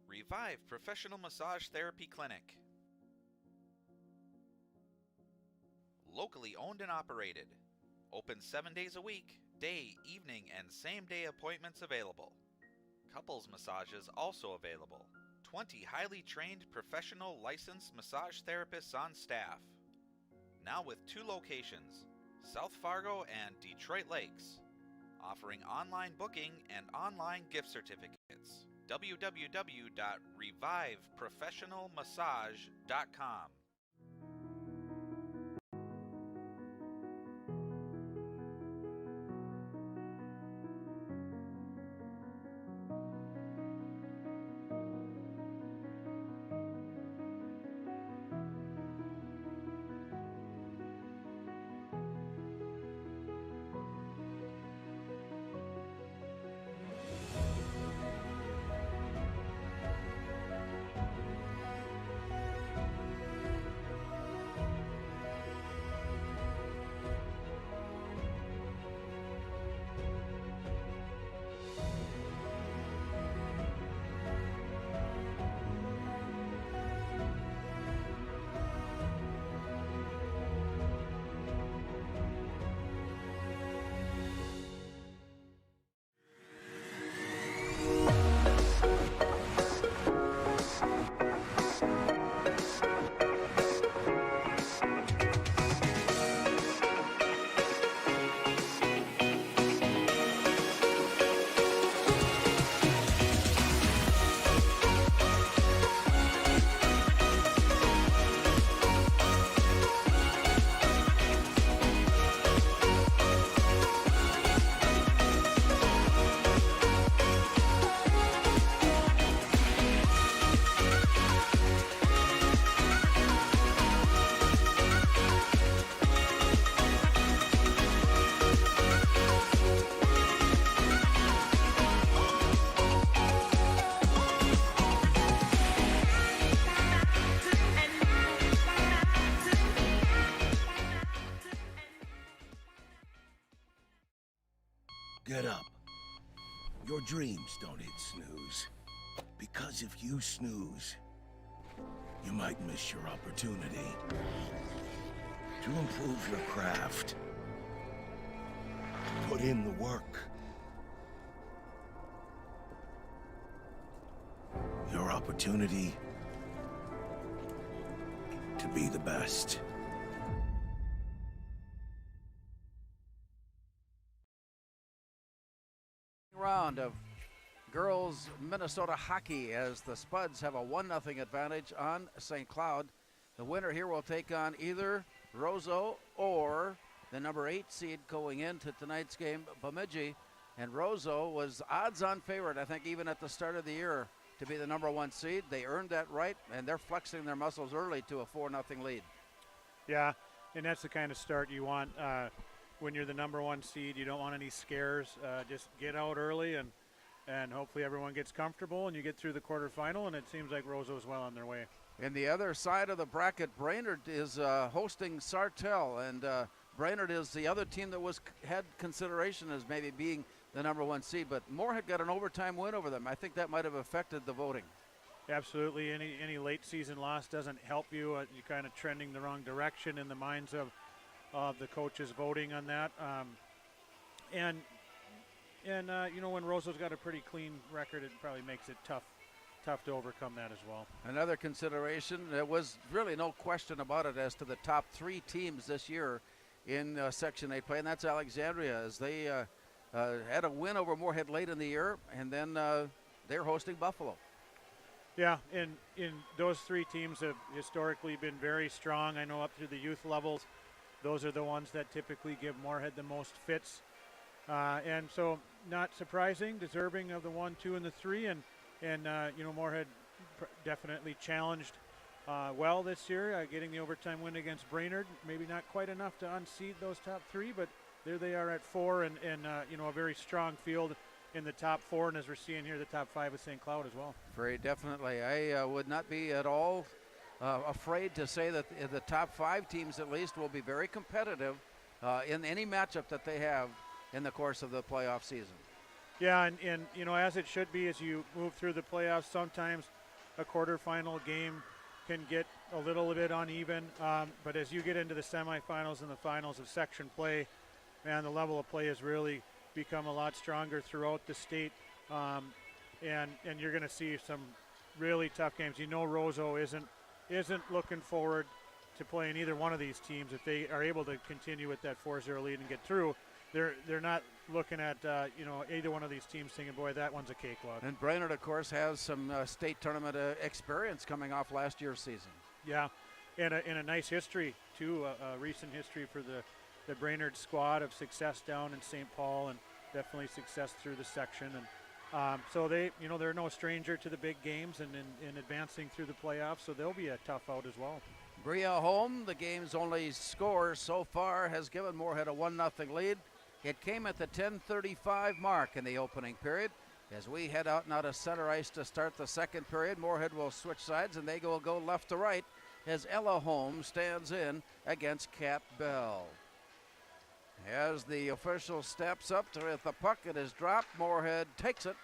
Revive Professional Massage Therapy Clinic. Locally owned and operated. Open 7 days a week, day, evening, and same-day appointments available. Couples massages also available. 20 highly trained professional licensed massage therapists on staff. Now with 2 locations, South Fargo and Detroit Lakes. Offering online booking and online gift certificates. www.reviveprofessionalmassage.com. Get up. Your dreams don't hit snooze. Because if you snooze, you might miss your opportunity to improve your craft. Put in the work. Your opportunity to be the best. round of girls Minnesota hockey as the Spuds have a 1-0 advantage on St. Cloud. The winner here will take on either Roseau or the number 8 seed going into tonight's game, Bemidji. And Roseau was odds-on favorite, I think, even at the start of the year to be the number 1 seed. They earned that right, and they're flexing their muscles early to a 4-0 lead. Yeah, and that's the kind of start you want when you're the number 1 seed. You don't want any scares. Just get out early, and hopefully everyone gets comfortable, and you get through the quarterfinal, and it seems like Roseau's well on their way. In the other side of the bracket, Brainerd is hosting Sartell, and Brainerd is the other team that had consideration as maybe being the number 1 seed, but Moorhead got an overtime win over them. I think that might have affected the voting. Absolutely. Any late season loss doesn't help you. You're kind of trending the wrong direction in the minds of the coaches voting on that. And when Roseau's got a pretty clean record, it probably makes it tough to overcome that as well. Another consideration, there was really no question about it as to the top 3 teams this year in Section 8 play, and that's Alexandria, as they had a win over Moorhead late in the year, and then they're hosting Buffalo. Yeah, and those 3 teams have historically been very strong. I know up through the youth levels, those are the ones that typically give Moorhead the most fits. And so not surprising, deserving of the 1, 2, and the 3. And Moorhead definitely challenged well this year, getting the overtime win against Brainerd. Maybe not quite enough to unseed those top 3, but there they are at 4, and a very strong field in the top 4, and as we're seeing here, the top 5 with St. Cloud as well. Very definitely. I would not be at all afraid to say that the top 5 teams at least will be very competitive in any matchup that they have in the course of the playoff season. Yeah, and as it should be as you move through the playoffs, sometimes a quarterfinal game can get a little bit uneven, but as you get into the semifinals and the finals of section play, man, the level of play has really become a lot stronger throughout the state, and you're going to see some really tough games. Roseau isn't looking forward to playing either one of these teams. If they are able to continue with that 4-0 lead and get through, they're not looking at either one of these teams thinking, boy, that one's a cakewalk. And Brainerd, of course, has some state tournament experience coming off last year's season. Yeah, and a nice history too, a recent history for the Brainerd squad of success down in St. Paul, and definitely success through the section. And so they're no stranger to the big games and in advancing through the playoffs, so they'll be a tough out as well. Bria home, the game's only score so far has given Moorhead a 1-0 lead. It came at the 10:35 mark in the opening period. As we head out now to center ice to start the second period, Moorhead will switch sides and they will go left to right as Ella Holmes stands in against Kat Bell. As the official steps up to it, the puck, it is dropped. Moorhead takes it.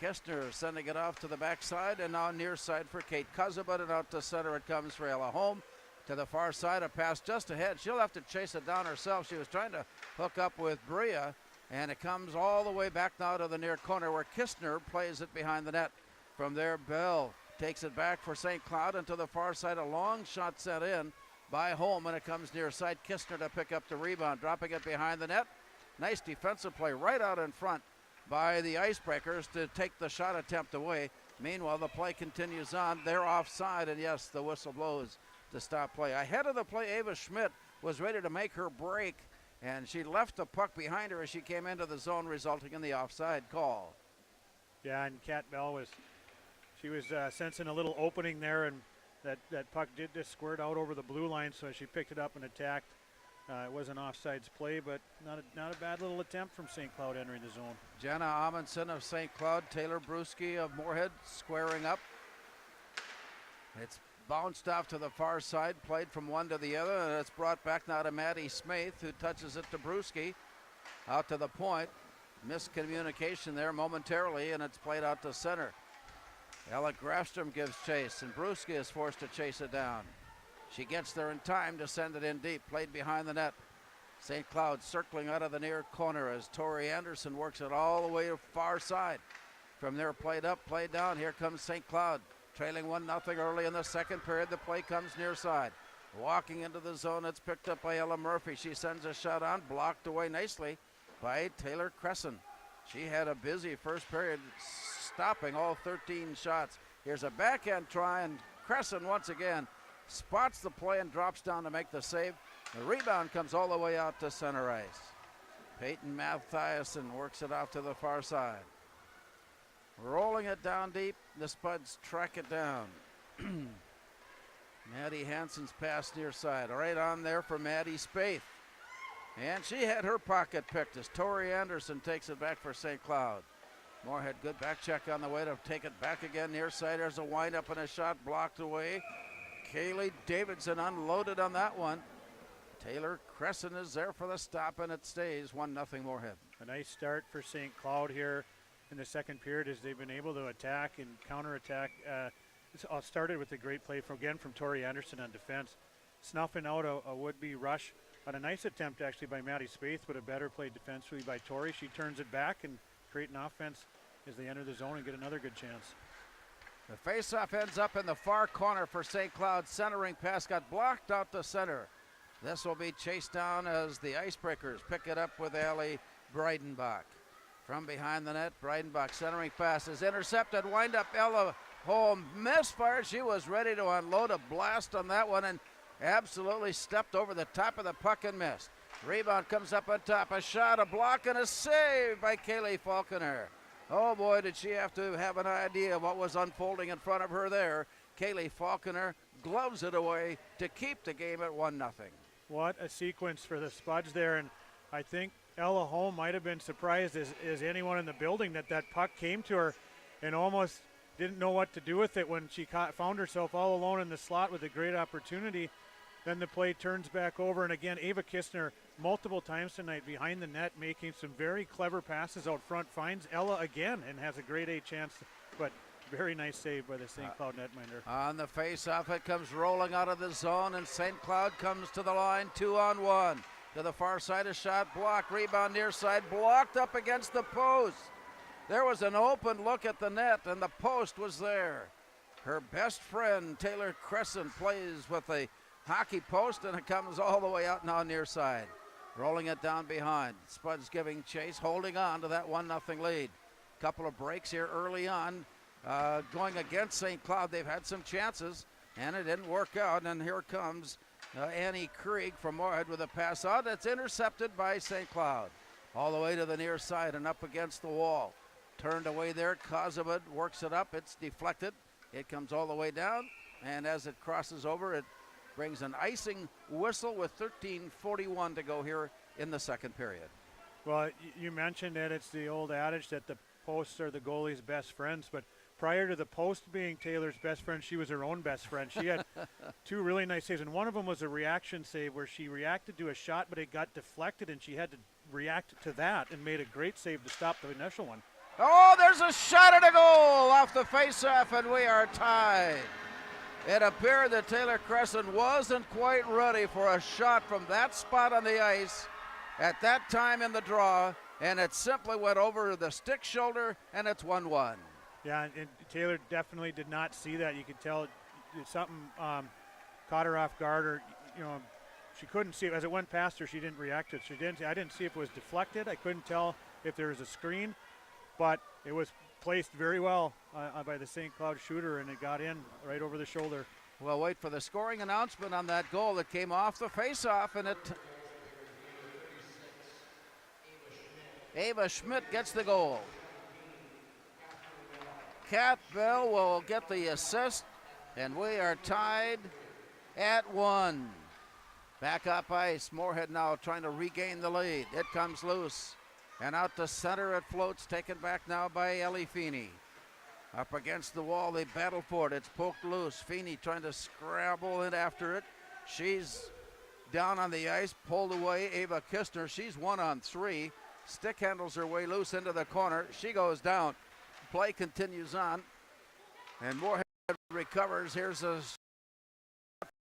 Kestner sending it off to the backside, and now near side for Kate Kuzabut, and out to center it comes for Ella Holmes. To the far side, a pass just ahead. She'll have to chase it down herself. She was trying to hook up with Bria, and it comes all the way back now to the near corner where Kistner plays it behind the net. From there, Bell takes it back for St. Cloud, and to the far side, a long shot set in by Holm, and it comes near side. Kistner to pick up the rebound, dropping it behind the net. Nice defensive play right out in front by the Icebreakers to take the shot attempt away. Meanwhile, the play continues on. They're offside, and yes, the whistle blows to stop play. Ahead of the play, Ava Schmidt was ready to make her break, and she left the puck behind her as she came into the zone, resulting in the offside call. Yeah, and Kat Bell was sensing a little opening there, and that puck did just squirt out over the blue line, so she picked it up and attacked. It was an offsides play, but not a bad little attempt from St. Cloud entering the zone. Jenna Amundsen of St. Cloud, Taylor Brusky of Moorhead squaring up. It's bounced off to the far side, played from one to the other, and it's brought back now to Maddie Smaith, who touches it to Brusky. Out to the point. Miscommunication there momentarily, and it's played out to center. Ella Grafstrom gives chase, and Brusky is forced to chase it down. She gets there in time to send it in deep, played behind the net. St. Cloud circling out of the near corner as Tori Anderson works it all the way to far side. From there, played up, played down. Here comes St. Cloud, trailing 1-0 early in the second period. The play comes near side. Walking into the zone, it's picked up by Ella Murphy. She sends a shot on, blocked away nicely by Taylor Crescent. She had a busy first period, stopping all 13 shots. Here's a backhand try, and Crescent once again spots the play and drops down to make the save. The rebound comes all the way out to center ice. Peyton Mathiasen works it out to the far side. Rolling it down deep, the Spuds track it down. Maddie Hansen's pass near side, right on there for Maddie Spaeth. And she had her pocket picked as Tori Anderson takes it back for St. Cloud. Moorhead, good back check on the way to take it back again near side. There's a wind-up and a shot blocked away. Kaylee Davidson unloaded on that one. Taylor Crescent is there for the stop, and it stays 1-0 Moorhead. A nice start for St. Cloud here in the second period as they've been able to attack and counterattack. It's all started with a great play from Tori Anderson on defense, snuffing out a would-be rush on a nice attempt actually by Maddie Spaeth, but a better play defensively by Tori. She turns it back and create an offense as they enter the zone and get another good chance. The face-off ends up in the far corner for St. Cloud. Centering pass got blocked out to center. This will be chased down as the Icebreakers pick it up with Allie Breidenbach. From behind the net, Breidenbach centering pass is intercepted. Wind up, Ella Holm misfired. She was ready to unload a blast on that one and absolutely stepped over the top of the puck and missed. Rebound comes up on top. A shot, a block, and a save by Kaylee Falconer. Oh boy, did she have to have an idea of what was unfolding in front of her there. Kaylee Falconer gloves it away to keep the game at 1-0. What a sequence for the Spuds there, and I think Ella Holm might have been surprised as anyone in the building that puck came to her and almost didn't know what to do with it when she found herself all alone in the slot with a great opportunity. Then the play turns back over, and again, Ava Kistner multiple times tonight behind the net making some very clever passes out front, finds Ella again and has a great A chance, but very nice save by the St. Cloud netminder. On the face-off, it comes rolling out of the zone, and St. Cloud comes to the line 2-on-1. To the far side, a shot blocked, rebound near side, blocked up against the post. There was an open look at the net, and the post was there. Her best friend, Taylor Crescent, plays with a hockey post, and it comes all the way out now near side. Rolling it down behind. Spuds giving chase, holding on to that 1-0 lead. Couple of breaks here early on. Going against St. Cloud, they've had some chances, and it didn't work out, and here comes Annie Krieg from Moorhead with a pass out. That's intercepted by St. Cloud. All the way to the near side and up against the wall. Turned away there, Kozovit works it up, it's deflected. It comes all the way down, and as it crosses over, it brings an icing whistle with 13:41 to go here in the second period. Well, you mentioned that it's the old adage that the posts are the goalie's best friends, but prior to the post being Taylor's best friend, she was her own best friend. She had two really nice saves, and one of them was a reaction save where she reacted to a shot, but it got deflected, and she had to react to that and made a great save to stop the initial one. Oh, there's a shot at a goal off the face-off, and we are tied. It appeared that Taylor Crescent wasn't quite ready for a shot from that spot on the ice at that time in the draw, and it simply went over the stick shoulder, and it's 1-1. Yeah, and Taylor definitely did not see that. You could tell something caught her off guard, or she couldn't see it. As it went past her, she didn't react to it. I didn't see if it was deflected. I couldn't tell if there was a screen, but it was placed very well by the St. Cloud shooter, and it got in right over the shoulder. We'll wait for the scoring announcement on that goal that came off the face-off, and Ava Schmidt gets the goal. Kat Bell will get the assist, and we are tied at 1. Back up ice, Moorhead now trying to regain the lead. It comes loose, and out to center it floats, taken back now by Ellie Feeney. Up against the wall, they battle for it. It's poked loose. Feeney trying to scrabble in after it. She's down on the ice, pulled away. Ava Kistner, she's 1-on-3. Stick handles her way loose into the corner. She goes down. Play continues on, and Moorhead recovers. Here's a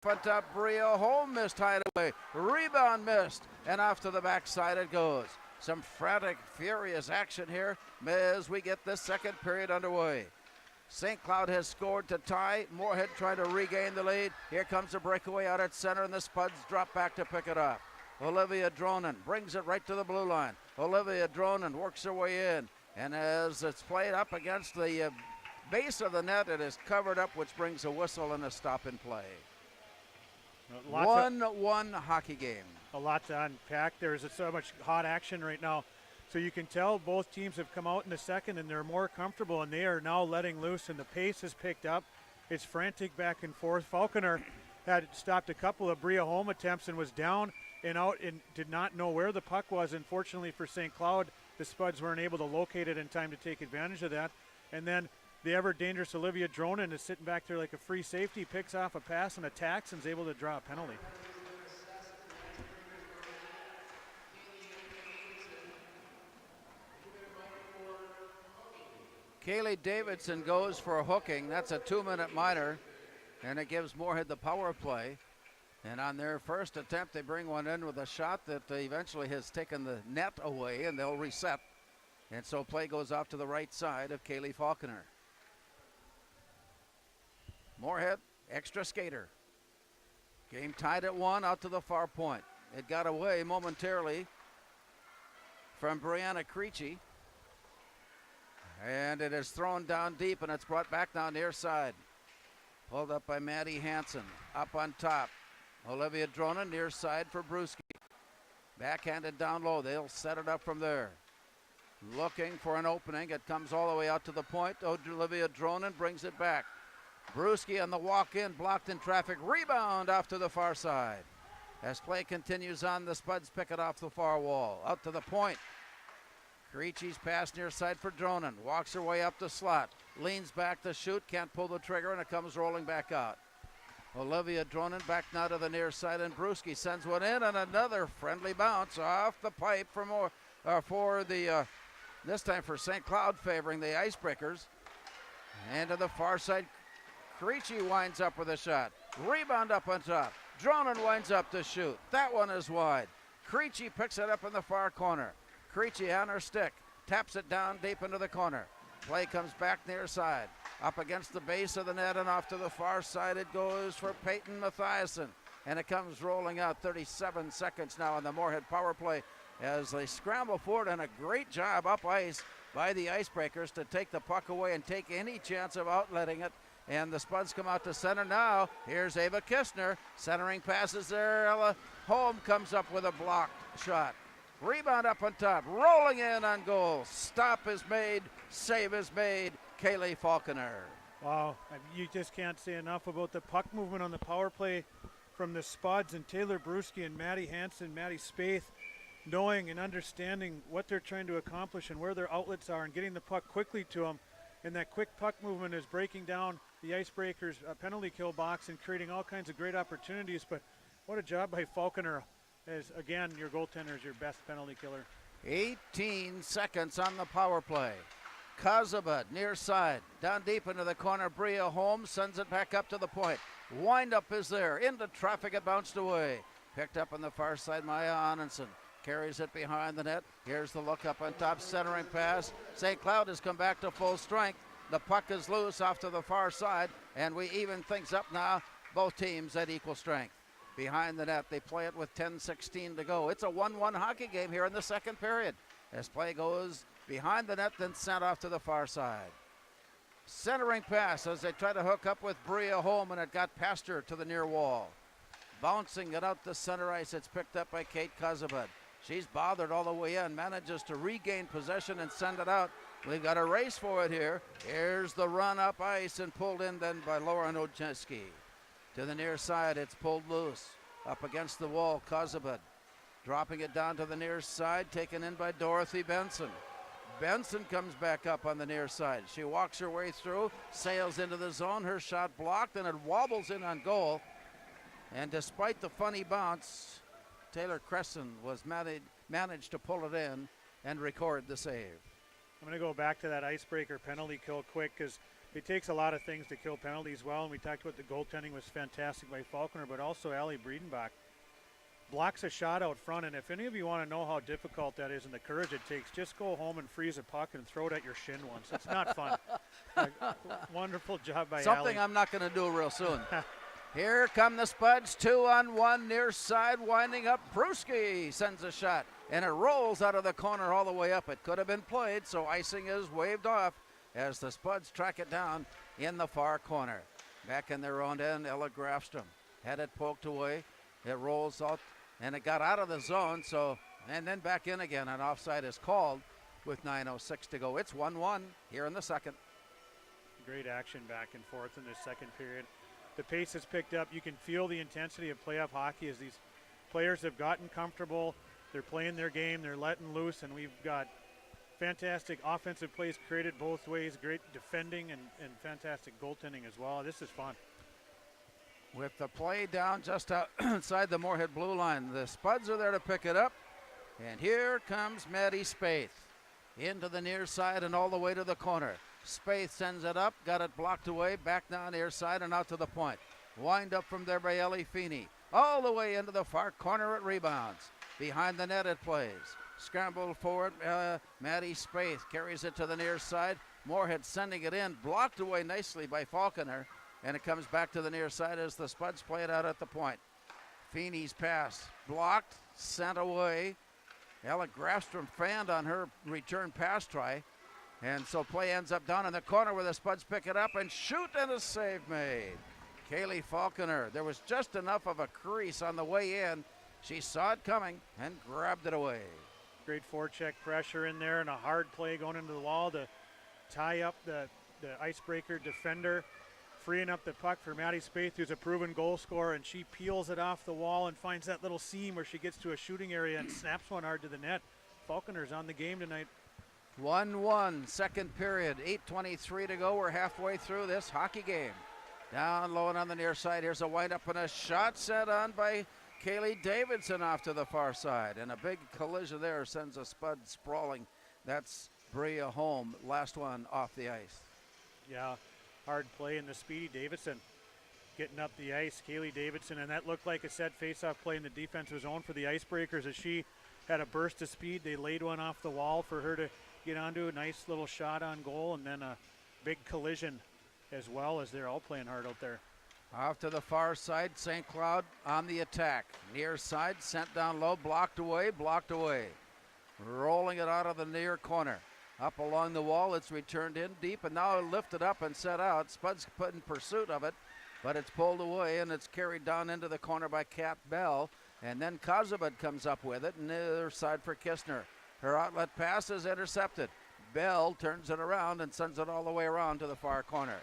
front top. Bria Holm missed hideaway. Rebound missed, and off to the backside it goes. Some frantic, furious action here as we get this second period underway. St. Cloud has scored to tie. Moorhead trying to regain the lead. Here comes a breakaway out at center, and the Spuds drop back to pick it up. Olivia Dronin brings it right to the blue line. Olivia Dronin works her way in. And as it's played up against the base of the net, it is covered up, which brings a whistle and a stop in play. 1-1 hockey game. A lot to unpack. There's so much hot action right now. So you can tell both teams have come out in the second and they're more comfortable, and they are now letting loose, and the pace has picked up. It's frantic back and forth. Falconer had stopped a couple of Bria Holm attempts and was down and out and did not know where the puck was. Unfortunately for St. Cloud, the Spuds weren't able to locate it in time to take advantage of that. And then the ever-dangerous Olivia Dronin is sitting back there like a free safety, picks off a pass and attacks and is able to draw a penalty. Kaylee Davidson goes for a hooking. That's a 2-minute minor, and it gives Moorhead the power play. And on their first attempt, they bring one in with a shot that eventually has taken the net away, and they'll reset. And so play goes off to the right side of Kaylee Falconer. Moorhead, extra skater. Game tied at 1, out to the far point. It got away momentarily from Brianna Creechy. And it is thrown down deep, and it's brought back down near side. Pulled up by Maddie Hansen. Up on top, Olivia Dronin, near side for Brewski. Backhanded down low. They'll set it up from there. Looking for an opening. It comes all the way out to the point. Olivia Dronin brings it back. Brewski on the walk-in, blocked in traffic. Rebound off to the far side. As play continues on, the Spuds pick it off the far wall. Out to the point. Creechy's pass near side for Dronin. Walks her way up the slot. Leans back to shoot. Can't pull the trigger, and it comes rolling back out. Olivia Dronin back now to the near side, and Brewski sends one in, and another friendly bounce off the pipe this time for St. Cloud, favoring the Icebreakers. And to the far side, Creechy winds up with a shot. Rebound up on top. Dronin winds up to shoot. That one is wide. Creechy picks it up in the far corner. Creechy on her stick, taps it down deep into the corner. Play comes back near side. Up against the base of the net and off to the far side it goes for Peyton Mathiasen. And it comes rolling out. 37 seconds now on the Moorhead power play as they scramble forward, and a great job up ice by the Icebreakers to take the puck away and take any chance of outletting it. And the Spuds come out to center now. Here's Ava Kistner. Centering passes there. Ella Holm comes up with a blocked shot. Rebound up on top. Rolling in on goal. Stop is made. Save is made. Kaylee Falconer. Wow, you just can't say enough about the puck movement on the power play from the Spuds, and Taylor Brewski and Maddie Hansen, Maddie Spaeth, knowing and understanding what they're trying to accomplish and where their outlets are and getting the puck quickly to them. And that quick puck movement is breaking down the Icebreakers' penalty kill box and creating all kinds of great opportunities. But what a job by Falconer, as again, your goaltender is your best penalty killer. 18 seconds on the power play. Kozabud near side, down deep into the corner. Bria Holmes sends it back up to the point. Wind-up is there. Into traffic, it bounced away. Picked up on the far side, Maya Anundson. Carries it behind the net. Here's the look up on top, centering pass. St. Cloud has come back to full strength. The puck is loose off to the far side, and we even things up now. Both teams at equal strength. Behind the net, they play it with 10:16 to go. It's a 1-1 hockey game here in the second period. As play goes behind the net, then sent off to the far side. Centering pass as they try to hook up with Bria Holm, and it got past her to the near wall. Bouncing it out to center ice, it's picked up by Kate Kozabud. She's bothered all the way in, manages to regain possession and send it out. We've got a race for it here. Here's the run up ice and pulled in then by Lauren Ojeski. To the near side, it's pulled loose. Up against the wall, Kozabud. Dropping it down to the near side, taken in by Dorothy Benson. Benson comes back up on the near side. She walks her way through, sails into the zone. Her shot blocked, and it wobbles in on goal. And despite the funny bounce, Taylor Cresson was managed to pull it in and record the save. I'm going to go back to that Icebreaker penalty kill quick, because it takes a lot of things to kill penalties well, and we talked about the goaltending was fantastic by Falconer, but also Allie Breedenbach blocks a shot out front. And if any of you want to know how difficult that is and the courage it takes, just go home and freeze a puck and throw it at your shin once. It's not fun. Wonderful job by Something Allie. I'm not going to do real soon. Here come the Spuds, 2-on-1 near side, winding up. Brewski sends a shot, and it rolls out of the corner all the way up. It could have been played, so icing is waved off as the Spuds track it down in the far corner. Back in their own end, Ella Grafstrom had it poked away. It rolls out, and it got out of the zone, and then back in again. An offside is called with 9:06 to go. It's 1-1 here in the second. Great action back and forth in this second period. The pace has picked up. You can feel the intensity of playoff hockey as these players have gotten comfortable. They're playing their game. They're letting loose, and we've got fantastic offensive plays created both ways, great defending and fantastic goaltending as well. This is fun. With the play down just outside the Moorhead blue line, the Spuds are there to pick it up, and here comes Maddie Spaeth into the near side and all the way to the corner. Spaeth sends it up, got it blocked away, back down near side and out to the point. Wind up from there by Ellie Feeney. All the way into the far corner, it rebounds. Behind the net it plays. Scrambled forward, Maddie Spaeth carries it to the near side. Moorhead sending it in, blocked away nicely by Falconer, and it comes back to the near side as the Spuds play it out at the point. Feeney's pass blocked, sent away. Ella Grafstrom fanned on her return pass try. And so play ends up down in the corner where the Spuds pick it up and shoot, and a save made. Kaylee Falconer, there was just enough of a crease on the way in. She saw it coming and grabbed it away. Great forecheck pressure in there and a hard play going into the wall to tie up the icebreaker defender, freeing up the puck for Maddie Spaeth, who's a proven goal scorer, and she peels it off the wall and finds that little seam where she gets to a shooting area and snaps one hard to the net. Falconer's on the game tonight. 1-1, second period, 8:23 to go. We're halfway through this hockey game. Down low and on the near side, here's a wind-up and a shot set on by Kaylee Davidson off to the far side. And a big collision there sends a Spud sprawling. That's Bria Holm, last one off the ice. Yeah, hard play in the speedy Davidson getting up the ice. Kaylee Davidson, and that looked like a set face-off play in the defensive zone for the Icebreakers as she had a burst of speed. They laid one off the wall for her to get onto. A nice little shot on goal, and then a big collision as well, as they're all playing hard out there. Off to the far side, St. Cloud on the attack. Near side, sent down low, blocked away. Rolling it out of the near corner. Up along the wall, it's returned in deep, and now lifted up and set out. Spud's put in pursuit of it, but it's pulled away, and it's carried down into the corner by Kat Bell. And then Kozubad comes up with it, and the other side for Kistner. Her outlet pass is intercepted. Bell turns it around and sends it all the way around to the far corner.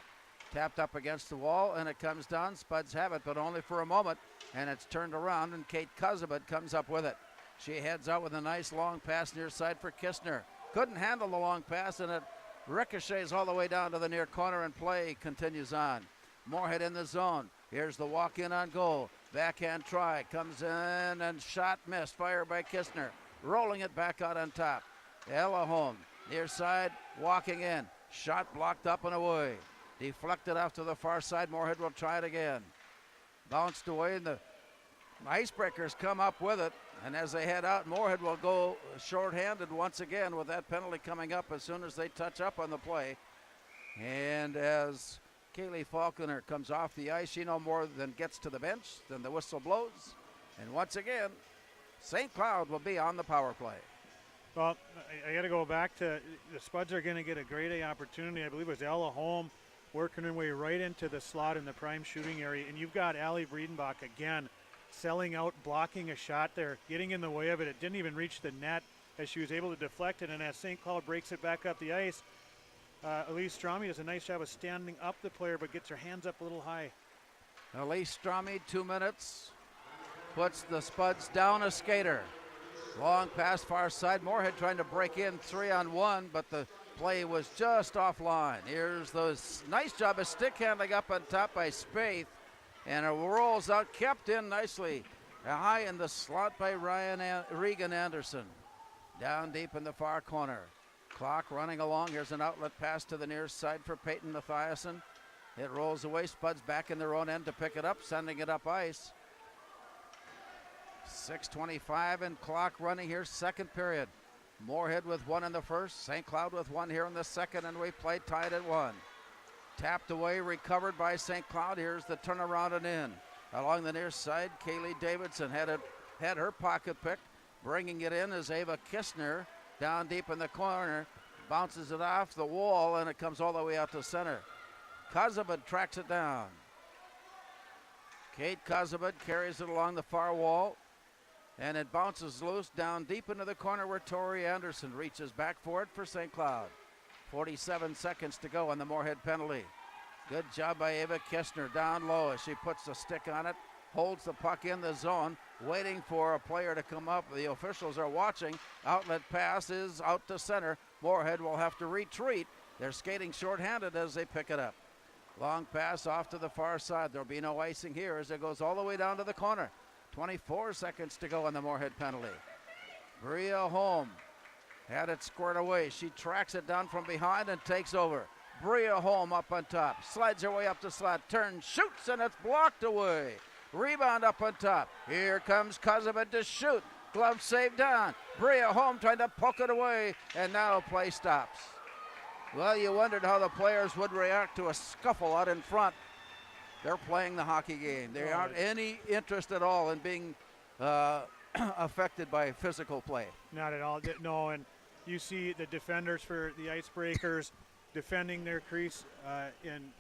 Tapped up against the wall, and it comes down. Spuds have it, but only for a moment, and it's turned around, and Kate Kozubad comes up with it. She heads out with a nice long pass near side for Kistner. Couldn't handle the long pass, and it ricochets all the way down to the near corner, and play continues on. Moorhead in the zone. Here's the walk-in on goal. Backhand try, comes in, and shot missed. Fire by Kistner. Rolling it back out on top. Ella Holm, near side, walking in. Shot blocked up and away. Deflected off to the far side. Moorhead will try it again. Bounced away, and the Icebreakers come up with it. And as they head out, Moorhead will go shorthanded once again with that penalty coming up as soon as they touch up on the play. And as Kaylee Falconer comes off the ice, she no more than gets to the bench, then the whistle blows. And once again, St. Cloud will be on the power play. Well, I got to go back to the Spuds are going to get a great A opportunity. I believe it was Ella Holm working her way right into the slot in the prime shooting area. And you've got Allie Breedenbach again selling out, blocking a shot there, getting in the way of it. It didn't even reach the net as she was able to deflect it. And as St. Cloud breaks it back up the ice, Elise Strami does a nice job of standing up the player, but gets her hands up a little high. Elise Strami, 2 minutes, puts the Spuds down a skater. Long pass far side. Moorhead trying to break in 3-on-1, but the play was just offline. Here's the nice job of stick handling up on top by Spaeth, and it rolls out, kept in nicely. High in the slot by Regan Anderson. Down deep in the far corner. Clock running along. Here's an outlet pass to the near side for Peyton Mathiasen. It rolls away. Spuds back in their own end to pick it up, sending it up ice. 6:25 and clock running here, second period. Moorhead with one in the first, St. Cloud with one here in the second, and we play tied at 1. Tapped away, recovered by St. Cloud. Here's the turnaround and in. Along the near side, Kaylee Davidson had her pocket picked. Bringing it in is Ava Kistner down deep in the corner. Bounces it off the wall, and it comes all the way out to center. Kozabad tracks it down. Kate Kozabad carries it along the far wall, and it bounces loose down deep into the corner where Tori Anderson reaches back for it for St. Cloud. 47 seconds to go on the Moorhead penalty. Good job by Ava Kistner down low as she puts the stick on it, holds the puck in the zone, waiting for a player to come up. The officials are watching. Outlet pass is out to center. Moorhead will have to retreat. They're skating shorthanded as they pick it up. Long pass off to the far side. There'll be no icing here as it goes all the way down to the corner. 24 seconds to go on the Moorhead penalty. Bria Holm had it squared away. She tracks it down from behind and takes over. Bria Holm up on top. Slides her way up the slot. Turns, shoots, and it's blocked away. Rebound up on top. Here comes Kozabad to shoot. Glove saved down. Bria Holm trying to poke it away, and now play stops. Well, you wondered how the players would react to a scuffle out in front. They're playing the hockey game. They aren't any interest at all in being affected by physical play. Not at all. No, and you see the defenders for the Icebreakers defending their crease in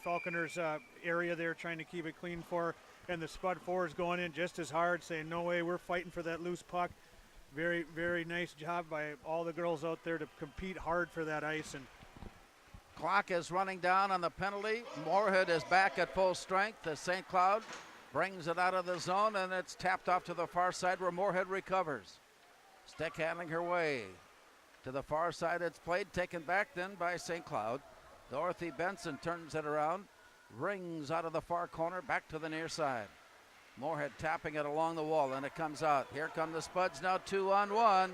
Falconer's area there, trying to keep it clean for, and the Spud forwards going in just as hard, saying, no way, we're fighting for that loose puck. Very, very nice job by all the girls out there to compete hard for that ice. And clock is running down on the penalty. Moorhead is back at full strength as St. Cloud brings it out of the zone, and it's tapped off to the far side where Moorhead recovers. Stick handling her way to the far side. It's played, taken back then by St. Cloud. Dorothy Benson turns it around, rings out of the far corner back to the near side. Moorhead tapping it along the wall, and it comes out. Here come the Spuds now 2-on-1.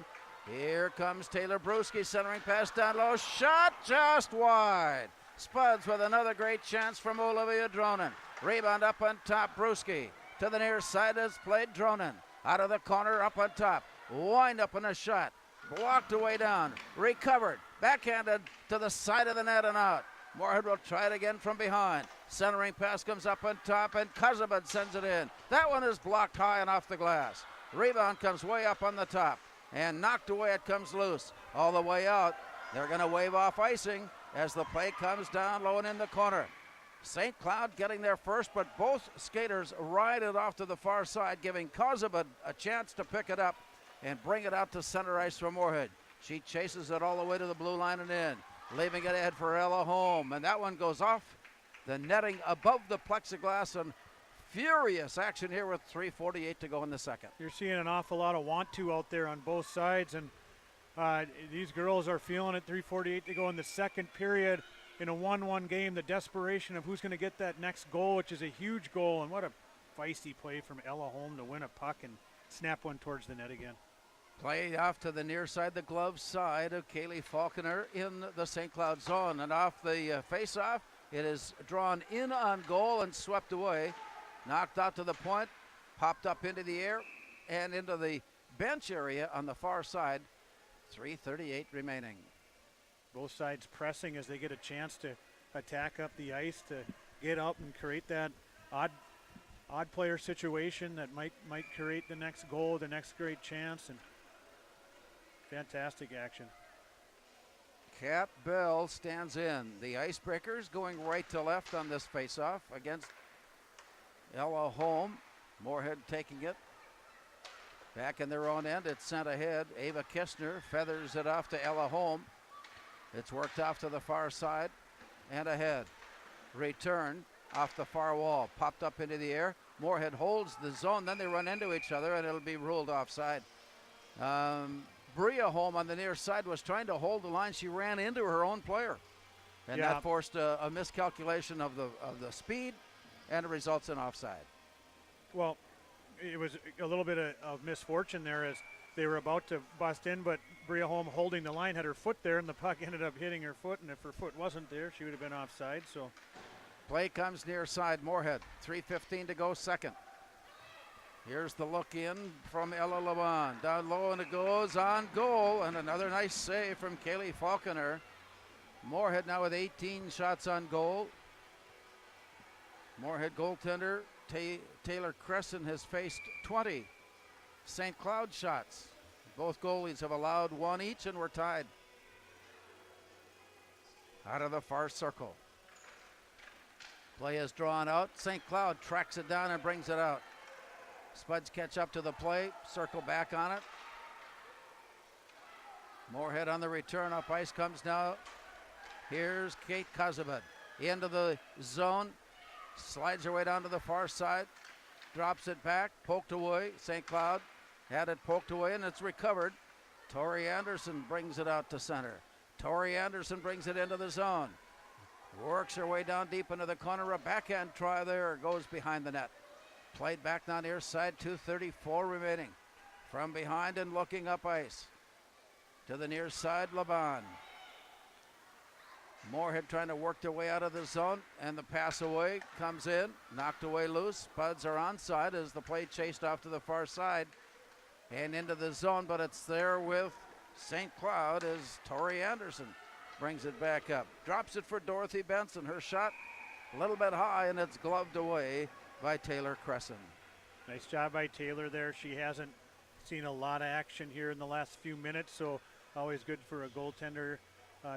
Here comes Taylor Brewski centering pass down low. Shot just wide. Spuds with another great chance from Olivia Dronen. Rebound up on top. Brewski to the near side is played. Dronen out of the corner up on top. Wind up on a shot. Blocked away down. Recovered. Backhanded to the side of the net and out. Moorhead will try it again from behind. Centering pass comes up on top, and Kozabad sends it in. That one is blocked high and off the glass. Rebound comes way up on the top, and knocked away. It comes loose all the way out. They're going to wave off icing as the play comes down low and in the corner. St. Cloud getting there first, but both skaters ride it off to the far side, giving Kozabad a chance to pick it up and bring it out to center ice for Moorhead. She chases it all the way to the blue line and in, leaving it ahead for Ella Holm, and that one goes off the netting above the plexiglass, and furious action here with 3:48 to go in the second. you're seeing an awful lot of want to out there on both sides, and these girls are feeling it. 3:48 to go in the second period in a 1-1 game. The desperation of who's going to get that next goal, which is a huge goal, and what a feisty play from Ella Holm to win a puck and snap one towards the net again. Play off to the near side, the glove side of Kaylee Falconer in the St. Cloud zone, and off the face-off, it is drawn in on goal and swept away. Knocked out to the point, popped up into the air and into the bench area on the far side. 3:38 remaining. Both sides pressing as they get a chance to attack up the ice, to get up and create that odd player situation that might create the next goal, the next great chance, and fantastic action. Kat Bell stands in. The Icebreakers going right to left on this faceoff against Ella Holm. Moorhead taking it. Back in their own end, it's sent ahead. Ava Kistner feathers it off to Ella Holm. It's worked off to the far side and ahead. Return off the far wall. Popped up into the air. Moorhead holds the zone. Then they run into each other, and it'll be ruled offside. Bria Holm on the near side was trying to hold the line. She ran into her own player, and that forced a miscalculation of the speed, and it results in offside. Well, it was a little bit of misfortune there as they were about to bust in, but Bria Holm holding the line had her foot there, and the puck ended up hitting her foot, and if her foot wasn't there, she would have been offside. So play comes near side Moorhead. 3:15 to go second. Here's the look in from Ella Laban. Down low, and it goes on goal, and another nice save from Kaylee Falconer. Moorhead now with 18 shots on goal. Moorhead goaltender Taylor Crescent has faced 20 St. Cloud shots. Both goalies have allowed one each, and we're tied. Out of the far circle. Play is drawn out. St. Cloud tracks it down and brings it out. Spuds catch up to the play, circle back on it. Moorhead on the return, up ice comes now. Here's Kate Kozabad into the zone, slides her way down to the far side, drops it back, poked away. St. Cloud had it poked away, and it's recovered. Tori Anderson brings it out to center. Tori Anderson brings it into the zone. Works her way down deep into the corner. A backhand try there, goes behind the net. Played back down near side, 2:34 remaining. From behind and looking up ice. To the near side, Laban. Moorhead trying to work their way out of the zone, and the pass away comes in, knocked away loose. Spuds are onside as the play chased off to the far side and into the zone, but it's there with St. Cloud as Tori Anderson brings it back up. Drops it for Dorothy Benson. Her shot a little bit high, and it's gloved away by Taylor Crescent. Nice job by Taylor there. She hasn't seen a lot of action here in the last few minutes, so always good for a goaltender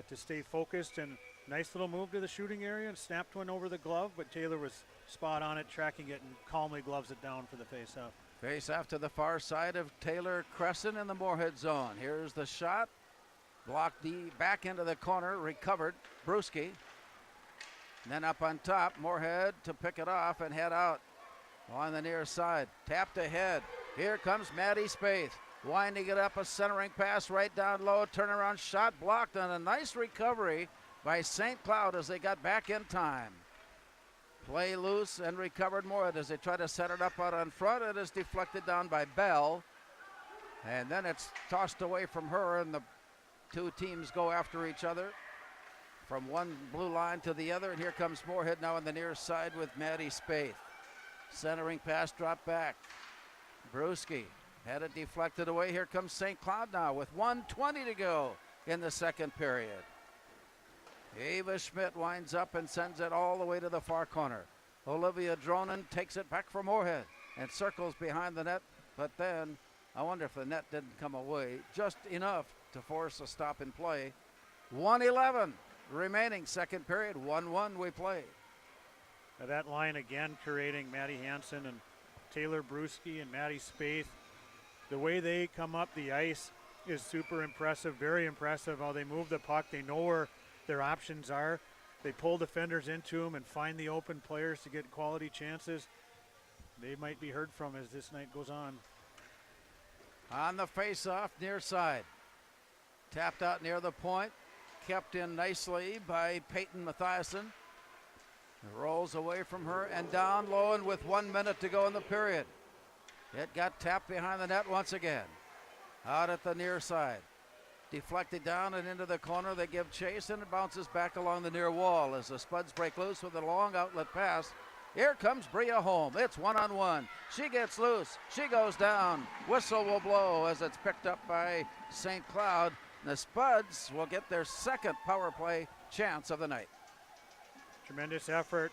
to stay focused. And nice little move to the shooting area and snapped one over the glove, but Taylor was spot on it, tracking it, and calmly gloves it down for the face-off. Face-off to the far side of Taylor Crescent in the Moorhead zone. Here's the shot. Blocked back into the corner, recovered. Brewski. Then up on top, Moorhead to pick it off and head out on the near side. Tapped ahead. Here comes Maddie Spaeth. Winding it up, a centering pass right down low. Turnaround shot blocked, and a nice recovery by St. Cloud as they got back in time. Play loose and recovered Moorhead as they try to set it up out on front. It is deflected down by Bell. And then it's tossed away from her, and the two teams go after each other from one blue line to the other. And here comes Moorhead now on the near side with Maddie Spaeth. Centering pass dropped back. Brewski had it deflected away. Here comes St. Cloud now with 1:20 to go in the second period. Ava Schmidt winds up and sends it all the way to the far corner. Olivia Dronen takes it back for Moorhead and circles behind the net, but then I wonder if the net didn't come away just enough to force a stop in play. 1:11 remaining, second period, 1-1 we play. Now that line again creating Maddie Hansen and Taylor Brewski and Maddie Spaeth. The way they come up the ice is super impressive, very impressive how they move the puck. They know where their options are. They pull defenders into them and find the open players to get quality chances. They might be heard from as this night goes on. On the face-off, near side. Tapped out near the point. Kept in nicely by Peyton Mathiasen. It rolls away from her and down low, and with 1 minute to go in the period. It got tapped behind the net once again. Out at the near side. Deflected down and into the corner. They give chase, and it bounces back along the near wall as the Spuds break loose with a long outlet pass. Here comes Bria Holm. It's one-on-one. She gets loose. She goes down. Whistle will blow as it's picked up by St. Cloud. The Spuds will get their second power play chance of the night. Tremendous effort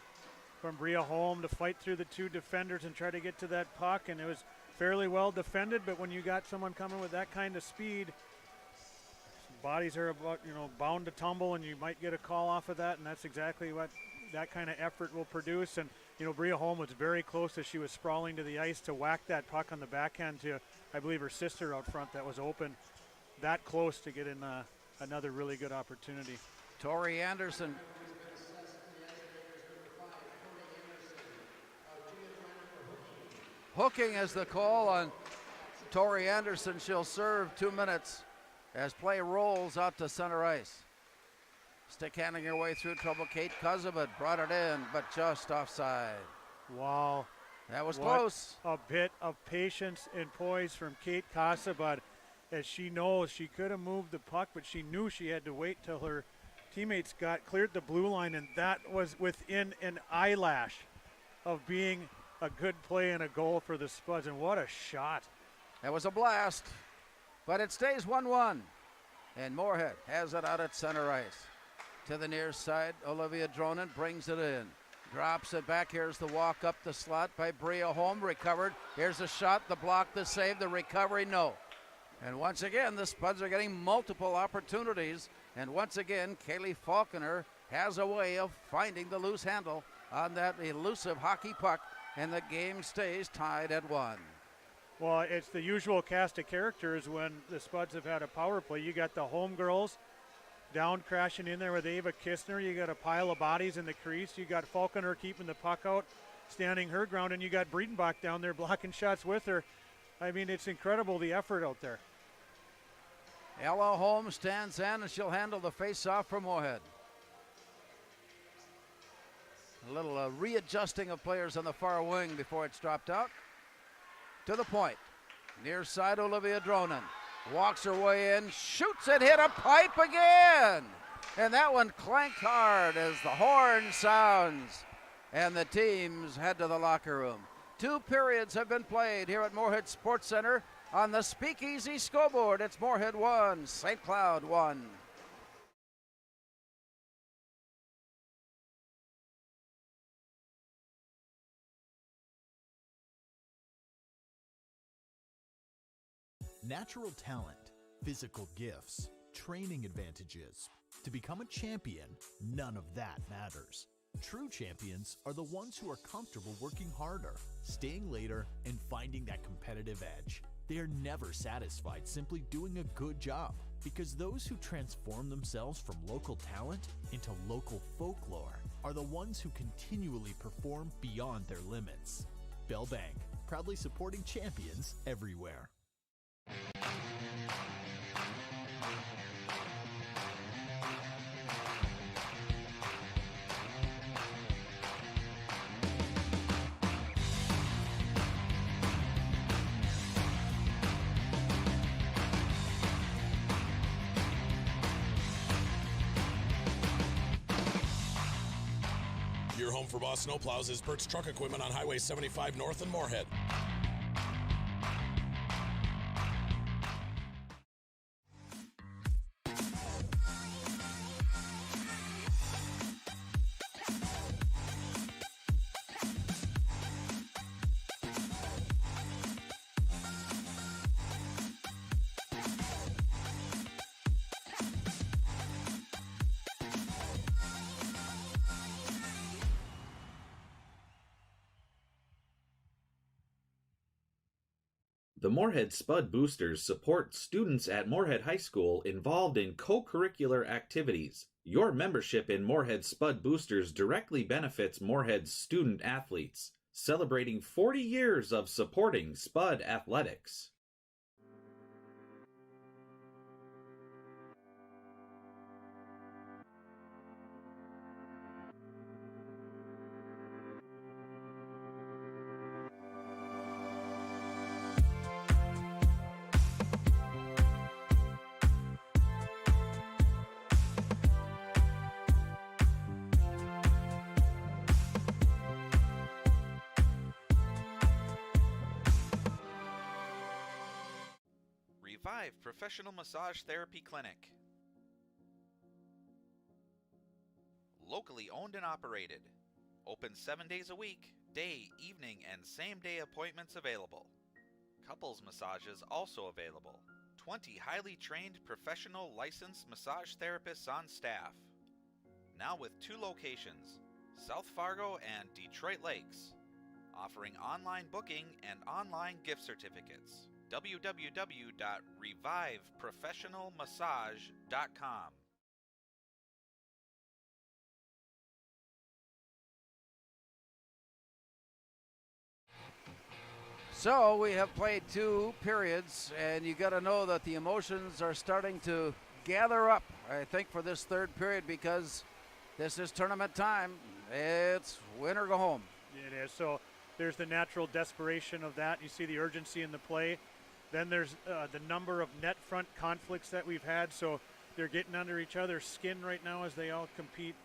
from Bria Holm to fight through the two defenders and try to get to that puck, and it was fairly well defended, but when you got someone coming with that kind of speed, bodies are about, bound to tumble, and you might get a call off of that, and that's exactly what that kind of effort will produce. And Bria Holm was very close as she was sprawling to the ice to whack that puck on the backhand to, I believe, her sister out front that was open. That close to get in another really good opportunity. Tori Anderson. Hooking is the call on Tori Anderson. She'll serve 2 minutes as play rolls out to center ice. Stick handing her way through trouble. Kate Kozabad brought it in, but just offside. Wow. That was close. A bit of patience and poise from Kate Kozabad, as she knows she could have moved the puck, but she knew she had to wait till her teammates cleared the blue line, and that was within an eyelash of being a good play and a goal for the Spuds, and what a shot. That was a blast, but it stays 1-1, and Moorhead has it out at center ice. To the near side, Olivia Dronen brings it in. Drops it back. Here's the walk up the slot by Bria Holm. Recovered. Here's the shot, the block, the save, the recovery, no. And once again, the Spuds are getting multiple opportunities. And once again, Kaylee Falconer has a way of finding the loose handle on that elusive hockey puck. And the game stays tied at 1. Well, it's the usual cast of characters when the Spuds have had a power play. You got the home girls down crashing in there with Ava Kistner. You got a pile of bodies in the crease. You got Falconer keeping the puck out, standing her ground, and you got Breedenbach down there blocking shots with her. I mean, it's incredible, the effort out there. Ella Holmes stands in, and she'll handle the face-off for Moorhead. A little readjusting of players on the far wing before it's dropped out. To the point. Near side, Olivia Dronen. Walks her way in, shoots it, hit a pipe again. And that one clanked hard as the horn sounds. And the teams head to the locker room. 2 periods have been played here at Moorhead Sports Center on the Speakeasy scoreboard. It's Moorhead 1, St. Cloud 1. Natural talent, physical gifts, training advantages. To become a champion, none of that matters. True champions are the ones who are comfortable working harder, staying later, and finding that competitive edge. They are never satisfied simply doing a good job, because those who transform themselves from local talent into local folklore are the ones who continually perform beyond their limits. Bell Bank, proudly supporting champions everywhere. Your home for Boss Snowplows is Burt's Truck Equipment on Highway 75 North in Moorhead. The Moorhead Spud Boosters support students at Moorhead High School involved in co-curricular activities. Your membership in Moorhead Spud Boosters directly benefits Moorhead's student athletes, celebrating 40 years of supporting Spud athletics. Revive Professional Massage Therapy Clinic. Locally owned and operated. Open 7 days a week, day, evening, and same-day appointments available. Couples massages also available. 20 highly trained professional licensed massage therapists on staff. Now with 2 locations, South Fargo and Detroit Lakes. Offering online booking and online gift certificates. www.reviveprofessionalmassage.com. So we have played 2 periods, and you got to know that the emotions are starting to gather up, I think, for this 3rd period, because this is tournament time. It's win or go home. It is. So there's the natural desperation of that. You see the urgency in the play. Then there's the number of net front conflicts that we've had. So they're getting under each other's skin right now as they all compete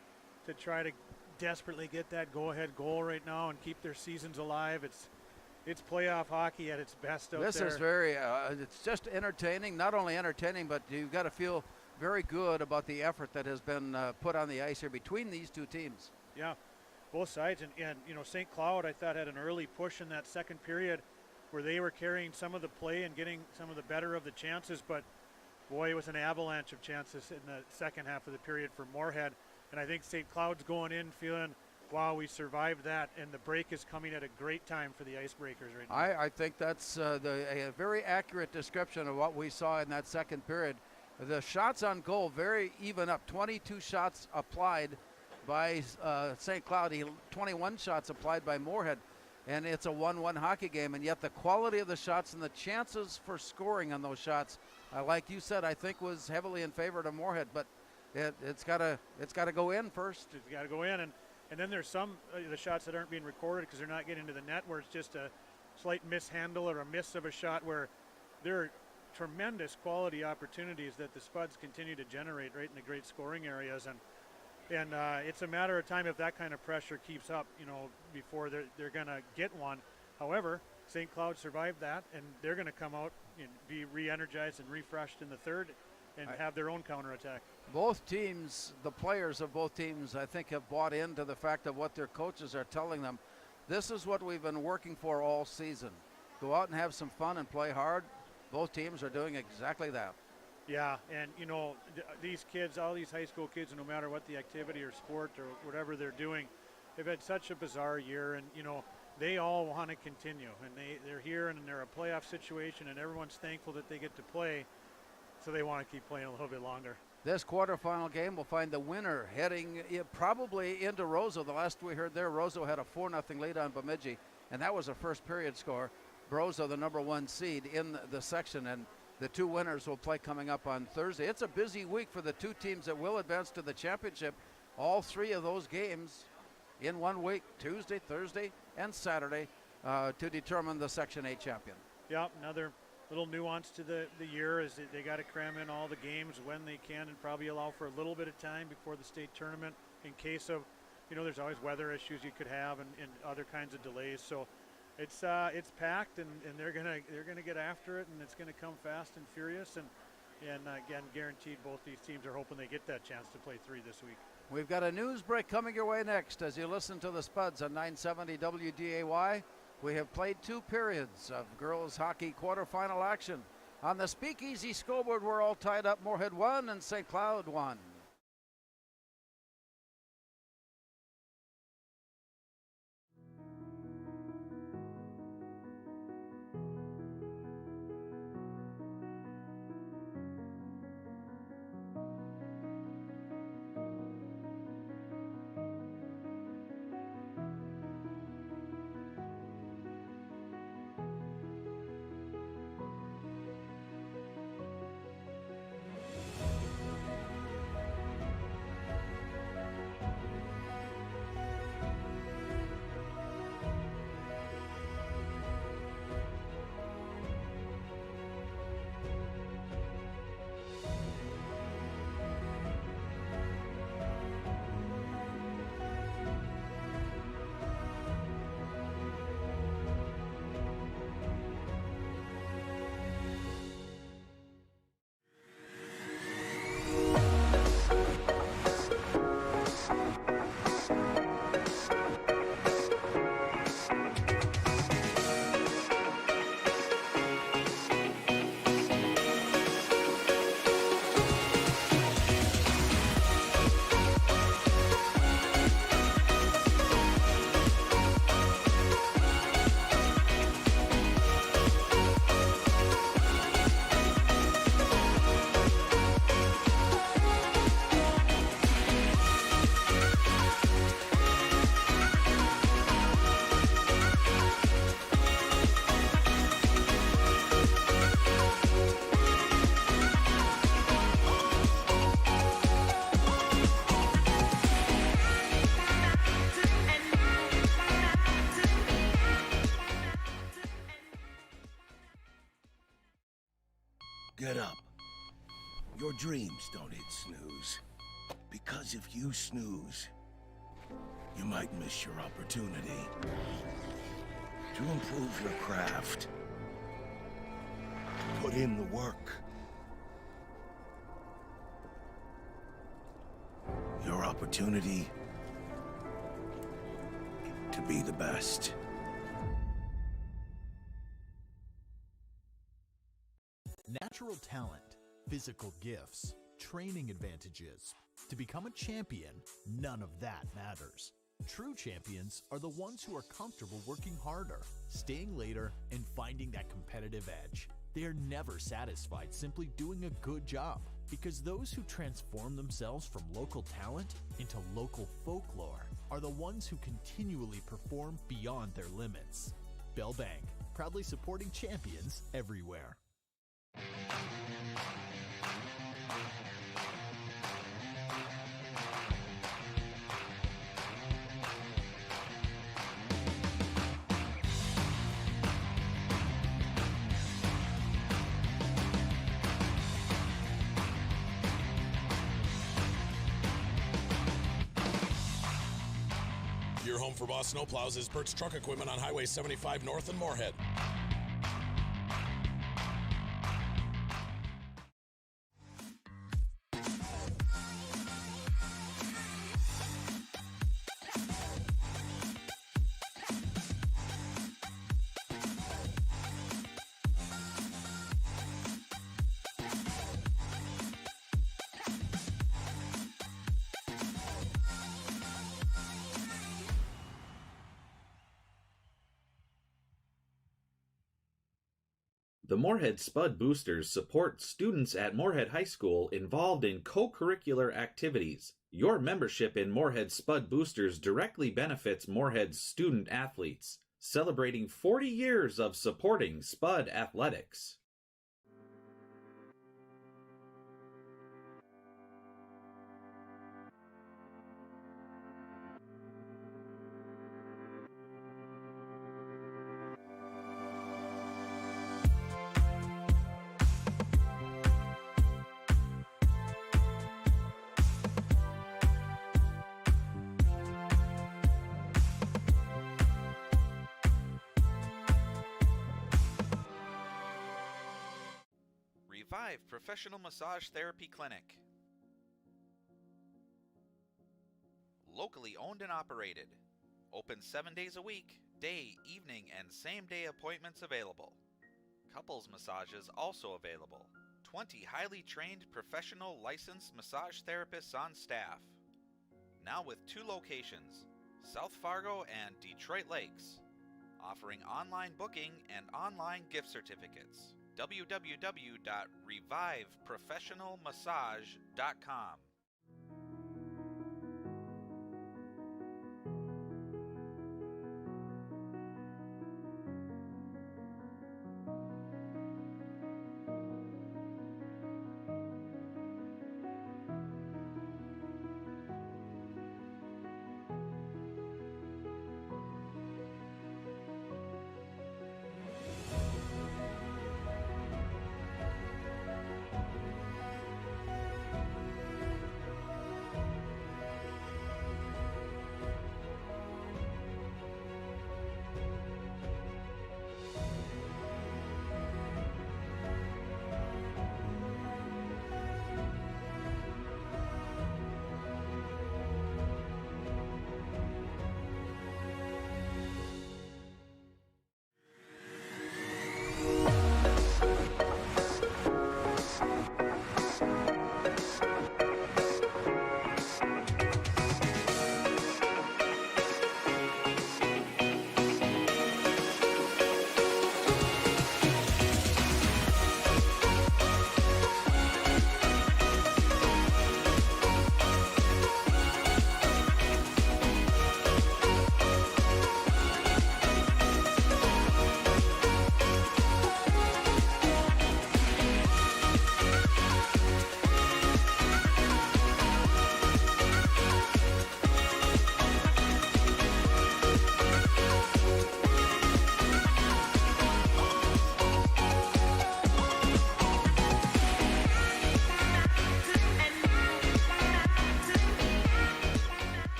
to try to desperately get that go-ahead goal right now and keep their seasons alive. It's playoff hockey at its best out there. This is very, it's just entertaining. Not only entertaining, but you've got to feel very good about the effort that has been put on the ice here between these two teams. Yeah, both sides. And you know, St. Cloud, I thought, had an early push in that second period where they were carrying some of the play and getting some of the better of the chances. But, boy, it was an avalanche of chances in the second half of the period for Moorhead. And I think St. Cloud's going in feeling, wow, we survived that, and the break is coming at a great time for the Icebreakers right now. I think that's a very accurate description of what we saw in that second period. The shots on goal very even up. 22 shots applied by St. Cloud, 21 shots applied by Moorhead. And it's a 1-1 hockey game, and yet the quality of the shots and the chances for scoring on those shots, like you said, I think was heavily in favor of Moorhead. But it's got to go in first. It's got to go in, and then there's some the shots that aren't being recorded because they're not getting into the net, where it's just a slight mishandle or a miss of a shot, where there are tremendous quality opportunities that the Spuds continue to generate right in the great scoring areas, and it's a matter of time if that kind of pressure keeps up, you know, before they're going to get one. However, St. Cloud survived that, and they're going to come out and be re-energized and refreshed in the third and have their own counterattack. Both teams, the players of both teams, I think, have bought into the fact of what their coaches are telling them. This is what we've been working for all season. Go out and have some fun and play hard. Both teams are doing exactly that. Yeah, and you know, these kids, all these high school kids, no matter what the activity or sport or whatever they're doing, they've had such a bizarre year, and you know, they all want to continue, and they're here and they're a playoff situation, and everyone's thankful that they get to play, so they want to keep playing a little bit longer. This quarterfinal game will find the winner heading probably into Roseau. The last we heard there, Roseau had a 4-0 lead on Bemidji, and that was a first period score. Roseau, the number 1 seed in the section, and the two winners will play coming up on Thursday. It's a busy week for the two teams that will advance to the championship. All 3 of those games in 1 week, Tuesday, Thursday, and Saturday, to determine the Section 8 champion. Yeah, another little nuance to the year is that they got to cram in all the games when they can and probably allow for a little bit of time before the state tournament in case of, you know, there's always weather issues you could have and other kinds of delays. So it's packed, and they're gonna get after it, and it's gonna come fast and furious, and again, guaranteed both these teams are hoping they get that chance to play 3 this week. We've got a news break coming your way next as you listen to the Spuds on 970 WDAY. We have played 2 periods of girls hockey quarterfinal action. On the Speakeasy scoreboard, we're all tied up. Moorhead 1 and St. Cloud 1. Get up. Your dreams don't hit snooze. Because if you snooze, you might miss your opportunity to improve your craft, to put in the work, opportunity to be the best. Natural talent, physical gifts, training advantages. To become a champion, none of that matters. True champions are the ones who are comfortable working harder, staying later, and finding that competitive edge. They are never satisfied simply doing a good job, because those who transform themselves from local talent into local folklore are the ones who continually perform beyond their limits. Bell Bank, proudly supporting champions everywhere. Your home for Boss Snowplows is Burt's Truck Equipment on Highway 75 North in Moorhead. The Moorhead Spud Boosters support students at Moorhead High School involved in co-curricular activities. Your membership in Moorhead Spud Boosters directly benefits Moorhead's student athletes, celebrating 40 years of supporting Spud athletics. Revive Professional Massage Therapy Clinic. Locally owned and operated. Open 7 days a week, day, evening, and same-day appointments available. Couples massages also available. 20 highly trained professional licensed massage therapists on staff. Now with 2 locations, South Fargo and Detroit Lakes. Offering online booking and online gift certificates. www.reviveprofessionalmassage.com.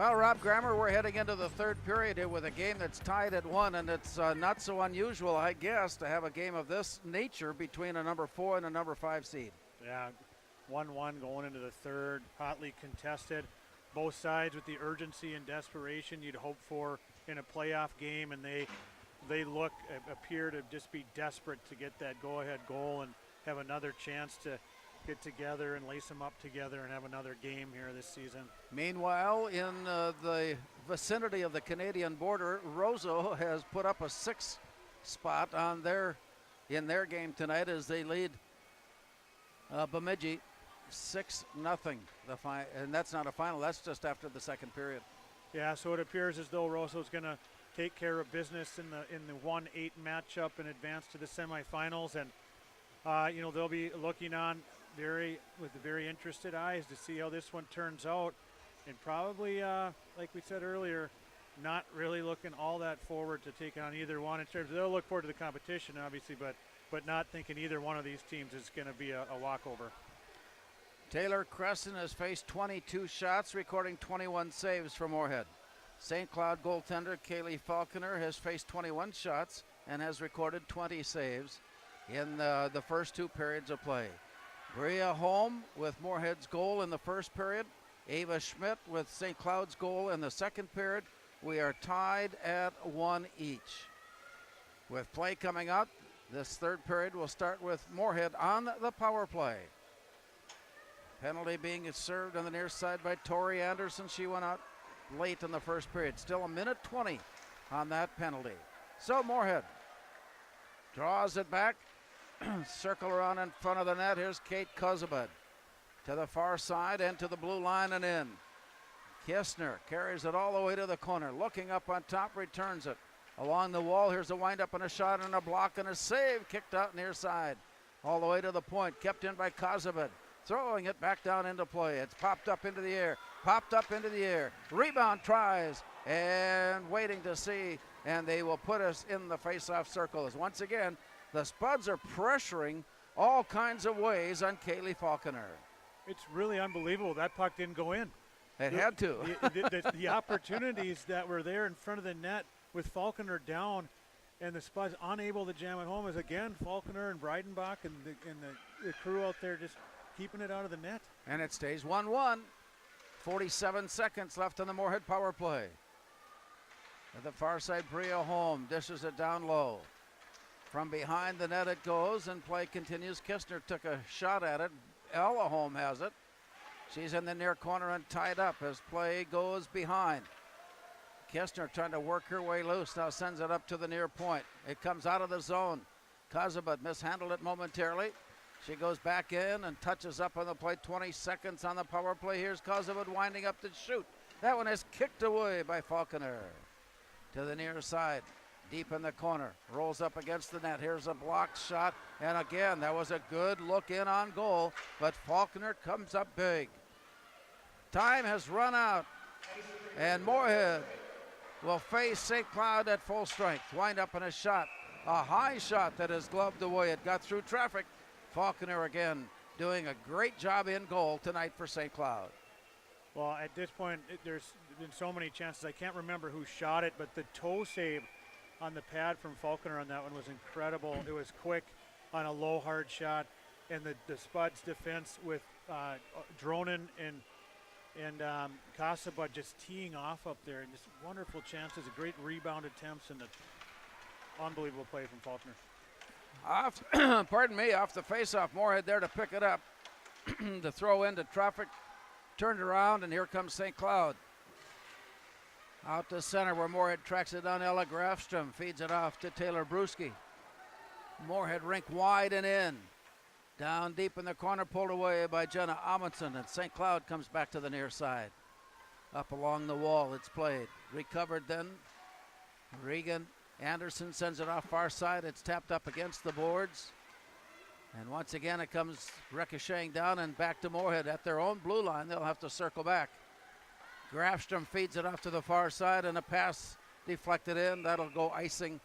Well, Rob Grammer, we're heading into the third period here with a game that's tied at 1, and it's not so unusual, I guess, to have a game of this nature between a number 4 and a number 5 seed. Yeah, 1-1 going into the third, hotly contested. Both sides with the urgency and desperation you'd hope for in a playoff game, and they appear to just be desperate to get that go-ahead goal and have another chance to get together and lace them up together and have another game here this season. Meanwhile, in the vicinity of the Canadian border, Roseau has put up a 6 spot in their game tonight as they lead Bemidji 6-0. And that's not a final, that's just after the second period. Yeah, so it appears as though Roseau's going to take care of business in the 1-8 matchup and advance to the semifinals, and they'll be looking on with very interested eyes to see how this one turns out, and probably like we said earlier, not really looking all that forward to take on either one in terms of, they'll look forward to the competition obviously, but not thinking either one of these teams is going to be a walkover. Taylor Crescent has faced 22 shots, recording 21 saves for Moorhead. St. Cloud goaltender Kaylee Falconer has faced 21 shots and has recorded 20 saves in the first 2 periods of play. Bria Holm with Moorhead's goal in the first period. Ava Schmidt with St. Cloud's goal in the second period. We are tied at 1 each. With play coming up, this third period will start with Moorhead on the power play. Penalty being served on the near side by Tori Anderson. She went out late in the first period. Still a minute 20 on that penalty. So Moorhead draws it back. Circle around in front of the net. Here's Kate Kozabud to the far side and to the blue line and in. Kistner carries it all the way to the corner. Looking up on top, returns it along the wall. Here's a windup and a shot and a block and a save. Kicked out near side all the way to the point. Kept in by Kozabud. Throwing it back down into play. It's popped up into the air. Popped up into the air. Rebound tries and waiting to see. And they will put us in the face-off circle. As once again, the Spuds are pressuring all kinds of ways on Kaylee Falconer. It's really unbelievable. That puck didn't go in. It had to. The opportunities that were there in front of the net with Falconer down and the Spuds unable to jam it home is, again, Falconer and Breidenbach and the crew out there just keeping it out of the net. And it stays 1-1. 47 seconds left on the Moorhead power play. At the far side, Bria Holm dishes it down low. From behind the net it goes, and play continues. Kistner took a shot at it. Ella Holm has it. She's in the near corner and tied up as play goes behind. Kistner trying to work her way loose. Now sends it up to the near point. It comes out of the zone. Kozabud mishandled it momentarily. She goes back in and touches up on the play. 20 seconds on the power play. Here's Kozabud winding up to shoot. That one is kicked away by Falconer. To the near side. Deep in the corner, rolls up against the net. Here's a blocked shot, and again, that was a good look in on goal, but Falconer comes up big. Time has run out, and Moorhead will face St. Cloud at full strength. Wind up in a shot, a high shot that is gloved away. It got through traffic. Falconer again doing a great job in goal tonight for St. Cloud. Well, at this point, there's been so many chances. I can't remember who shot it, but the toe save on the pad from Falconer on that one was incredible. It was quick on a low, hard shot, and the Spuds defense with Dronen and Kozabud just teeing off up there, and just wonderful chances, a great rebound attempts, and an unbelievable play from Falconer. Off the face-off, Moorhead there to pick it up. To throw into traffic, turned around, and here comes St. Cloud. Out to center where Moorhead tracks it down. Ella Grafstrom feeds it off to Taylor Brusky. Moorhead rink wide and in. Down deep in the corner, pulled away by Jenna Amundsen, and St. Cloud comes back to the near side. Up along the wall, it's played. Recovered then. Regan Anderson sends it off far side. It's tapped up against the boards. And once again, it comes ricocheting down and back to Moorhead at their own blue line. They'll have to circle back. Grafstrom feeds it off to the far side, and a pass deflected in. That'll go icing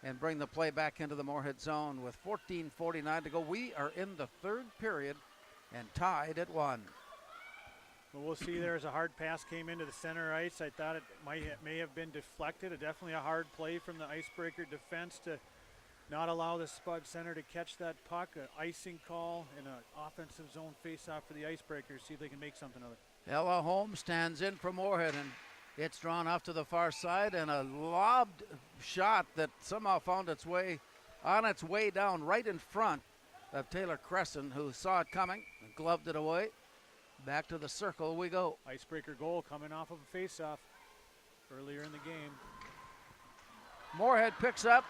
and bring the play back into the Moorhead zone with 14:49 to go. We are in the third period and tied at 1. But we'll see. There's a hard pass came into the center ice. I thought it may have been deflected. Definitely a hard play from the Icebreaker defense to not allow the Spud center to catch that puck. An icing call and an offensive zone face-off for the Icebreakers. See if they can make something of it. Ella Holmes stands in for Moorhead, and it's drawn off to the far side, and a lobbed shot that somehow found its way down right in front of Taylor Crescent, who saw it coming and gloved it away. Back to the circle we go. Icebreaker goal coming off of a face-off earlier in the game. Moorhead picks up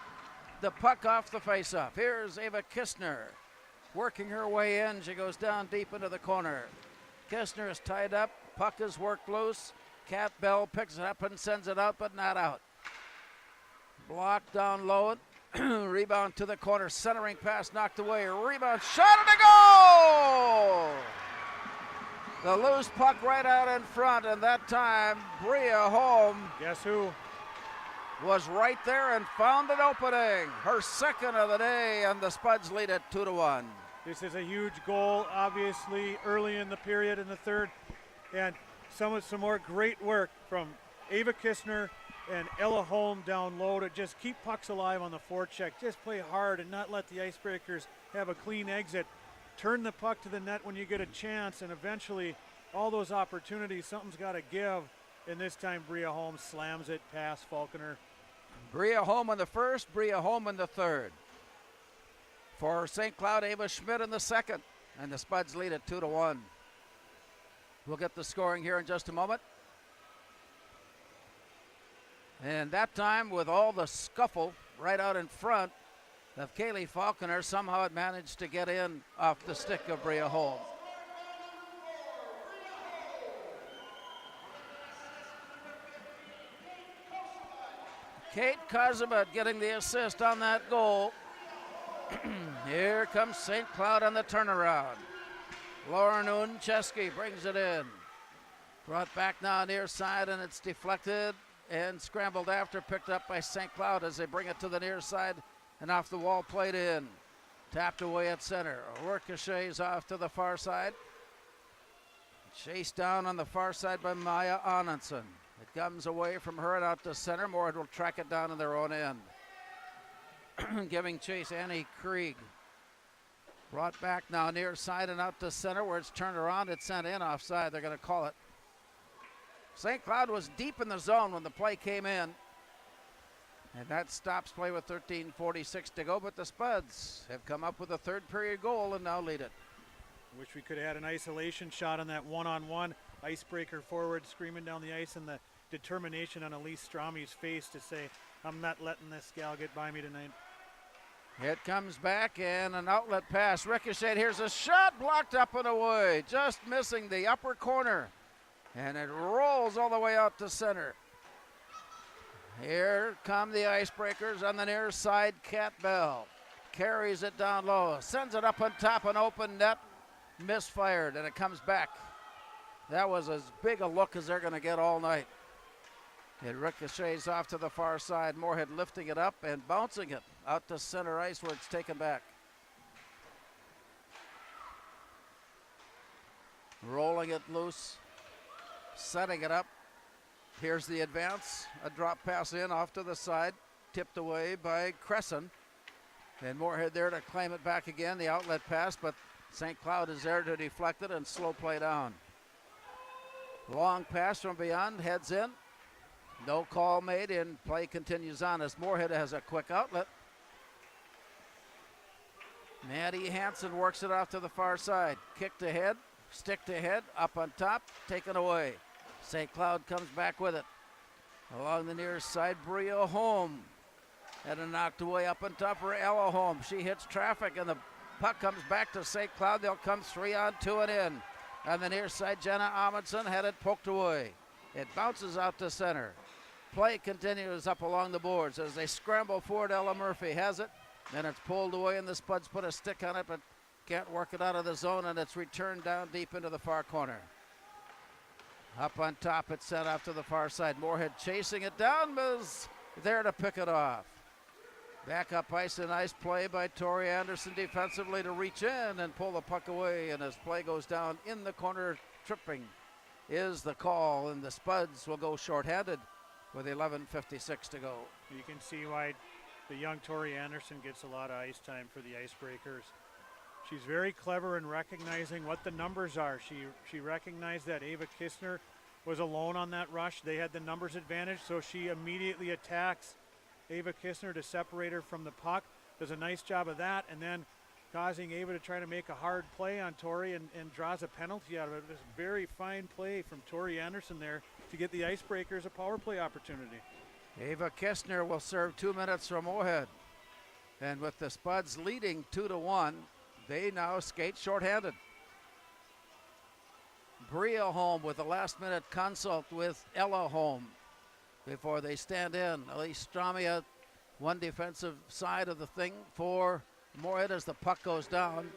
the puck off the face-off. Here's Ava Kistner working her way in. She goes down deep into the corner. Kistner is tied up. Puck is worked loose. Cat Bell picks it up and sends it out, but not out. Blocked down low. Rebound to the corner. Centering pass knocked away. Rebound shot and a goal! The loose puck right out in front, and that time Bria Holm. Guess who? Was right there and found an opening. Her second of the day, and the Spuds lead it 2-1. This is a huge goal, obviously, early in the period in the third. And some more great work from Ava Kistner and Ella Holm down low to just keep pucks alive on the forecheck. Just play hard and not let the Icebreakers have a clean exit. Turn the puck to the net when you get a chance, and eventually all those opportunities, something's got to give. And this time Bria Holm slams it past Falconer. Bria Holm in the first, Bria Holm in the third. For St. Cloud, Ava Schmidt in the second, and the Spuds lead it 2-1. We'll get the scoring here in just a moment. And that time, with all the scuffle right out in front of Kaylee Falconer, somehow it managed to get in off the stick of Bria Holm. Kate Kozubot getting the assist on that goal. Here comes St. Cloud on the turnaround. Lauren Uncheski brings it in. Brought back now near side, and it's deflected and scrambled after, picked up by St. Cloud as they bring it to the near side and off the wall, played in. Tapped away at center. Ricochets off to the far side. Chased down on the far side by Maya Anundson. It comes away from her and out to center. Moorhead will track it down in their own end. Giving chase, Annie Krieg. Brought back now near side and out to center where it's turned around. It's sent in offside. They're going to call it. St. Cloud was deep in the zone when the play came in. And that stops play with 13:46 to go. But the Spuds have come up with a third period goal and now lead it. Wish we could have had an isolation shot on that one-on-one. Icebreaker forward screaming down the ice, and the determination on Elise Strami's face to say, I'm not letting this gal get by me tonight. It comes back and an outlet pass. Ricochet, here's a shot blocked up and away. Just missing the upper corner. And it rolls all the way out to center. Here come the Icebreakers on the near side. Cat Bell carries it down low. Sends it up on top, an open net. Misfired, and it comes back. That was as big a look as they're going to get all night. It ricochets off to the far side. Moorhead lifting it up and bouncing it out to center ice where it's taken back. Rolling it loose. Setting it up. Here's the advance. A drop pass in off to the side. Tipped away by Crescent. And Moorhead there to claim it back again. The outlet pass, but St. Cloud is there to deflect it and slow play down. Long pass from beyond, heads in. No call made, and play continues on as Moorhead has a quick outlet. Maddie Hansen works it off to the far side. Kicked ahead, stick to head, up on top, taken away. St. Cloud comes back with it. Along the near side, Bria Holm. And a knocked away up on top for Ella Holm. She hits traffic, and the puck comes back to St. Cloud. They'll come 3-on-2 and in. On the near side, Jenna Amundsen had it poked away. It bounces out to center. Play continues up along the boards as they scramble forward. Ella Murphy has it, and it's pulled away, and the Spuds put a stick on it, but can't work it out of the zone, and it's returned down deep into the far corner. Up on top, it's sent off to the far side. Moorhead chasing it down, but is there to pick it off. Back up ice, a nice play by Tori Anderson defensively to reach in and pull the puck away, and as play goes down in the corner, tripping is the call, and the Spuds will go shorthanded with 11:56 to go. You can see why the young Tori Anderson gets a lot of ice time for the Icebreakers. She's very clever in recognizing what the numbers are. She recognized that Ava Kistner was alone on that rush. They had the numbers advantage, so she immediately attacks Ava Kistner to separate her from the puck. Does a nice job of that, and then causing Ava to try to make a hard play on Tori and draws a penalty out of it. It was a very fine play from Tori Anderson there to get the Icebreakers a power play opportunity. Ava Kistner will serve 2 minutes from Moorhead. And with the Spuds leading 2-1, they now skate shorthanded. Bria home with a last-minute consult with Ella home before they stand in. Elise Stramia, one defensive side of the thing for Moorhead as the puck goes down.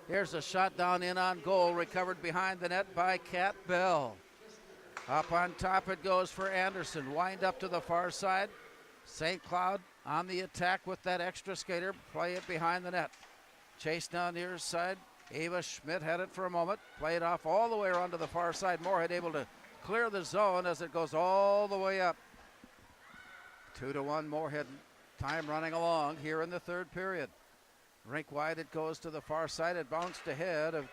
Here's a shot down in on goal, recovered behind the net by Kat Bell. Up on top it goes for Anderson. Wind up to the far side. St. Cloud on the attack with that extra skater. Play it behind the net. Chase down near side. Ava Schmidt had it for a moment. Play it off all the way around to the far side. Moorhead able to clear the zone as it goes all the way up. 2-1 Moorhead. Time running along here in the third period. Rink wide it goes to the far side. It bounced ahead of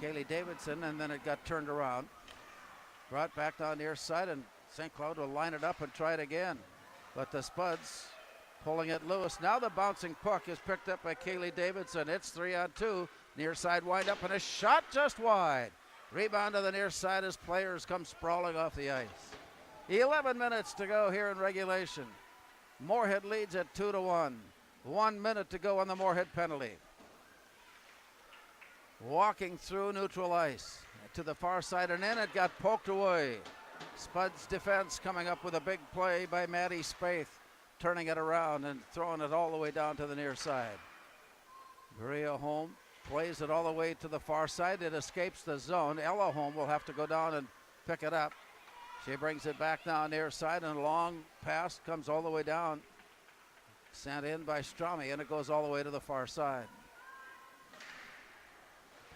Kaylee Davidson, and then it got turned around. Brought back down near side, and St. Cloud will line it up and try it again. But the Spuds pulling it loose. Now the bouncing puck is picked up by Kaylee Davidson. It's 3-on-2. Near side wind up, and a shot just wide. Rebound to the near side as players come sprawling off the ice. 11 minutes to go here in regulation. Moorhead leads at 2-1. 1 minute to go on the Moorhead penalty. Walking through neutral ice to the far side and in, it got poked away. Spuds defense coming up with a big play by Maddie Spaeth, turning it around and throwing it all the way down to the near side. Bria home plays it all the way to the far side. It escapes the zone. Ella home will have to go down and pick it up. She brings it back now near side, and a long pass comes all the way down. Sent in by Strami, and it goes all the way to the far side.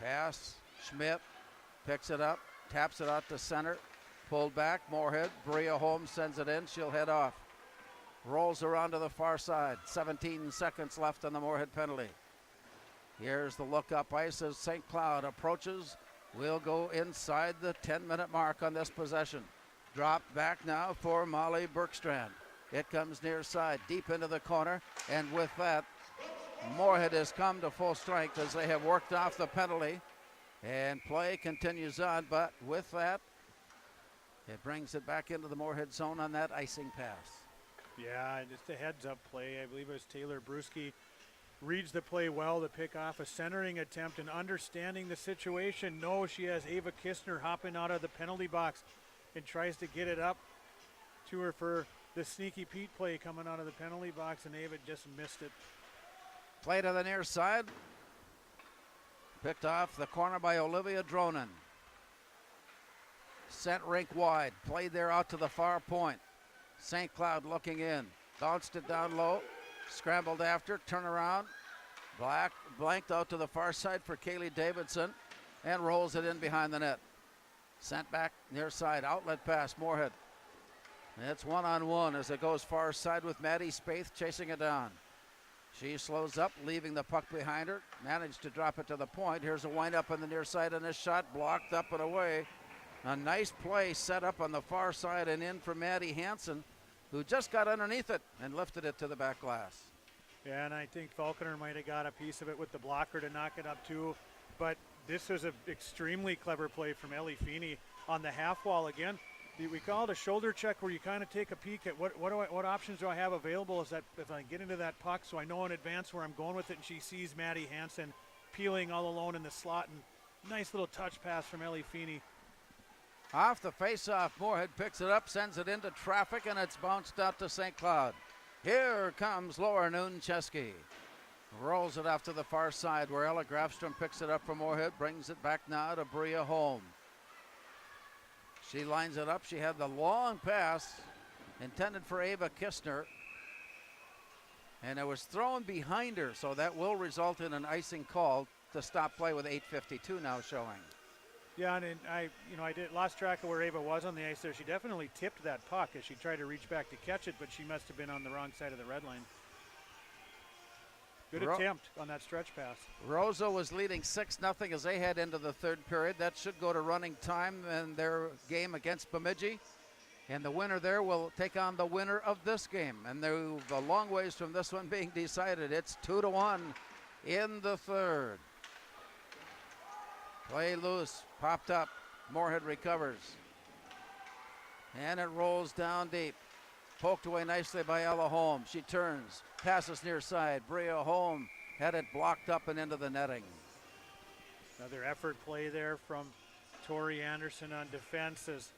Pass, Schmidt picks it up, taps it out to center. Pulled back, Moorhead. Bria Holmes sends it in. She'll head off. Rolls around to the far side. 17 seconds left on the Moorhead penalty. Here's the look up ice as St. Cloud approaches. We'll go inside the 10-minute mark on this possession. Drop back now for Molly Bergstrand. It comes near side, deep into the corner, and with that, Moorhead has come to full strength as they have worked off the penalty, and play continues on, but with that, it brings it back into the Moorhead zone on that icing pass. Yeah, just a heads-up play. I believe it was Taylor Bruschi reads the play well to pick off a centering attempt and understanding the situation. No, she has Ava Kistner hopping out of the penalty box and tries to get it up to her for the sneaky Pete play coming out of the penalty box, and Ava just missed it. Play to the near side. Picked off the corner by Olivia Dronen. Sent rink wide. Played there out to the far point. St. Cloud looking in. Bounced it down low. Scrambled after. Turn around. Blanked out to the far side for Kaylee Davidson. And rolls it in behind the net. Sent back near side. Outlet pass. Moorhead. It's one-on-one as it goes far side with Maddie Spaeth chasing it down. She slows up, leaving the puck behind her. Managed to drop it to the point. Here's a wind-up on the near side, and this shot blocked up and away. A nice play set up on the far side and in for Maddie Hansen, who just got underneath it and lifted it to the back glass. Yeah, and I think Falconer might have got a piece of it with the blocker to knock it up too. But this was an extremely clever play from Ellie Feeney on the half wall again. We call it a shoulder check where you kind of take a peek at what options do I have available is that if I get into that puck so I know in advance where I'm going with it, and she sees Maddie Hansen peeling all alone in the slot, and nice little touch pass from Ellie Feeney. Off the face-off, Moorhead picks it up, sends it into traffic, and it's bounced out to St. Cloud. Here comes Laura Nooncheski. Rolls it off to the far side where Ella Grafstrom picks it up from Moorhead, brings it back now to Bria Holm. She lines it up. She had the long pass intended for Ava Kistner, and it was thrown behind her, so that will result in an icing call to stop play with 8:52 now showing. Yeah, and I lost track of where Ava was on the ice there. She definitely tipped that puck as she tried to reach back to catch it, but she must have been on the wrong side of the red line. Good attempt on that stretch pass. Rosa was leading 6-0 as they head into the third period. That should go to running time in their game against Bemidji. And the winner there will take on the winner of this game. And they're a long ways from this one being decided. It's 2-1 in the third. Play loose, popped up. Moorhead recovers. And it rolls down deep. Poked away nicely by Ella Holm. She turns, passes near side. Brea Holm had it blocked up and into the netting. Another effort play there from Tori Anderson on defense as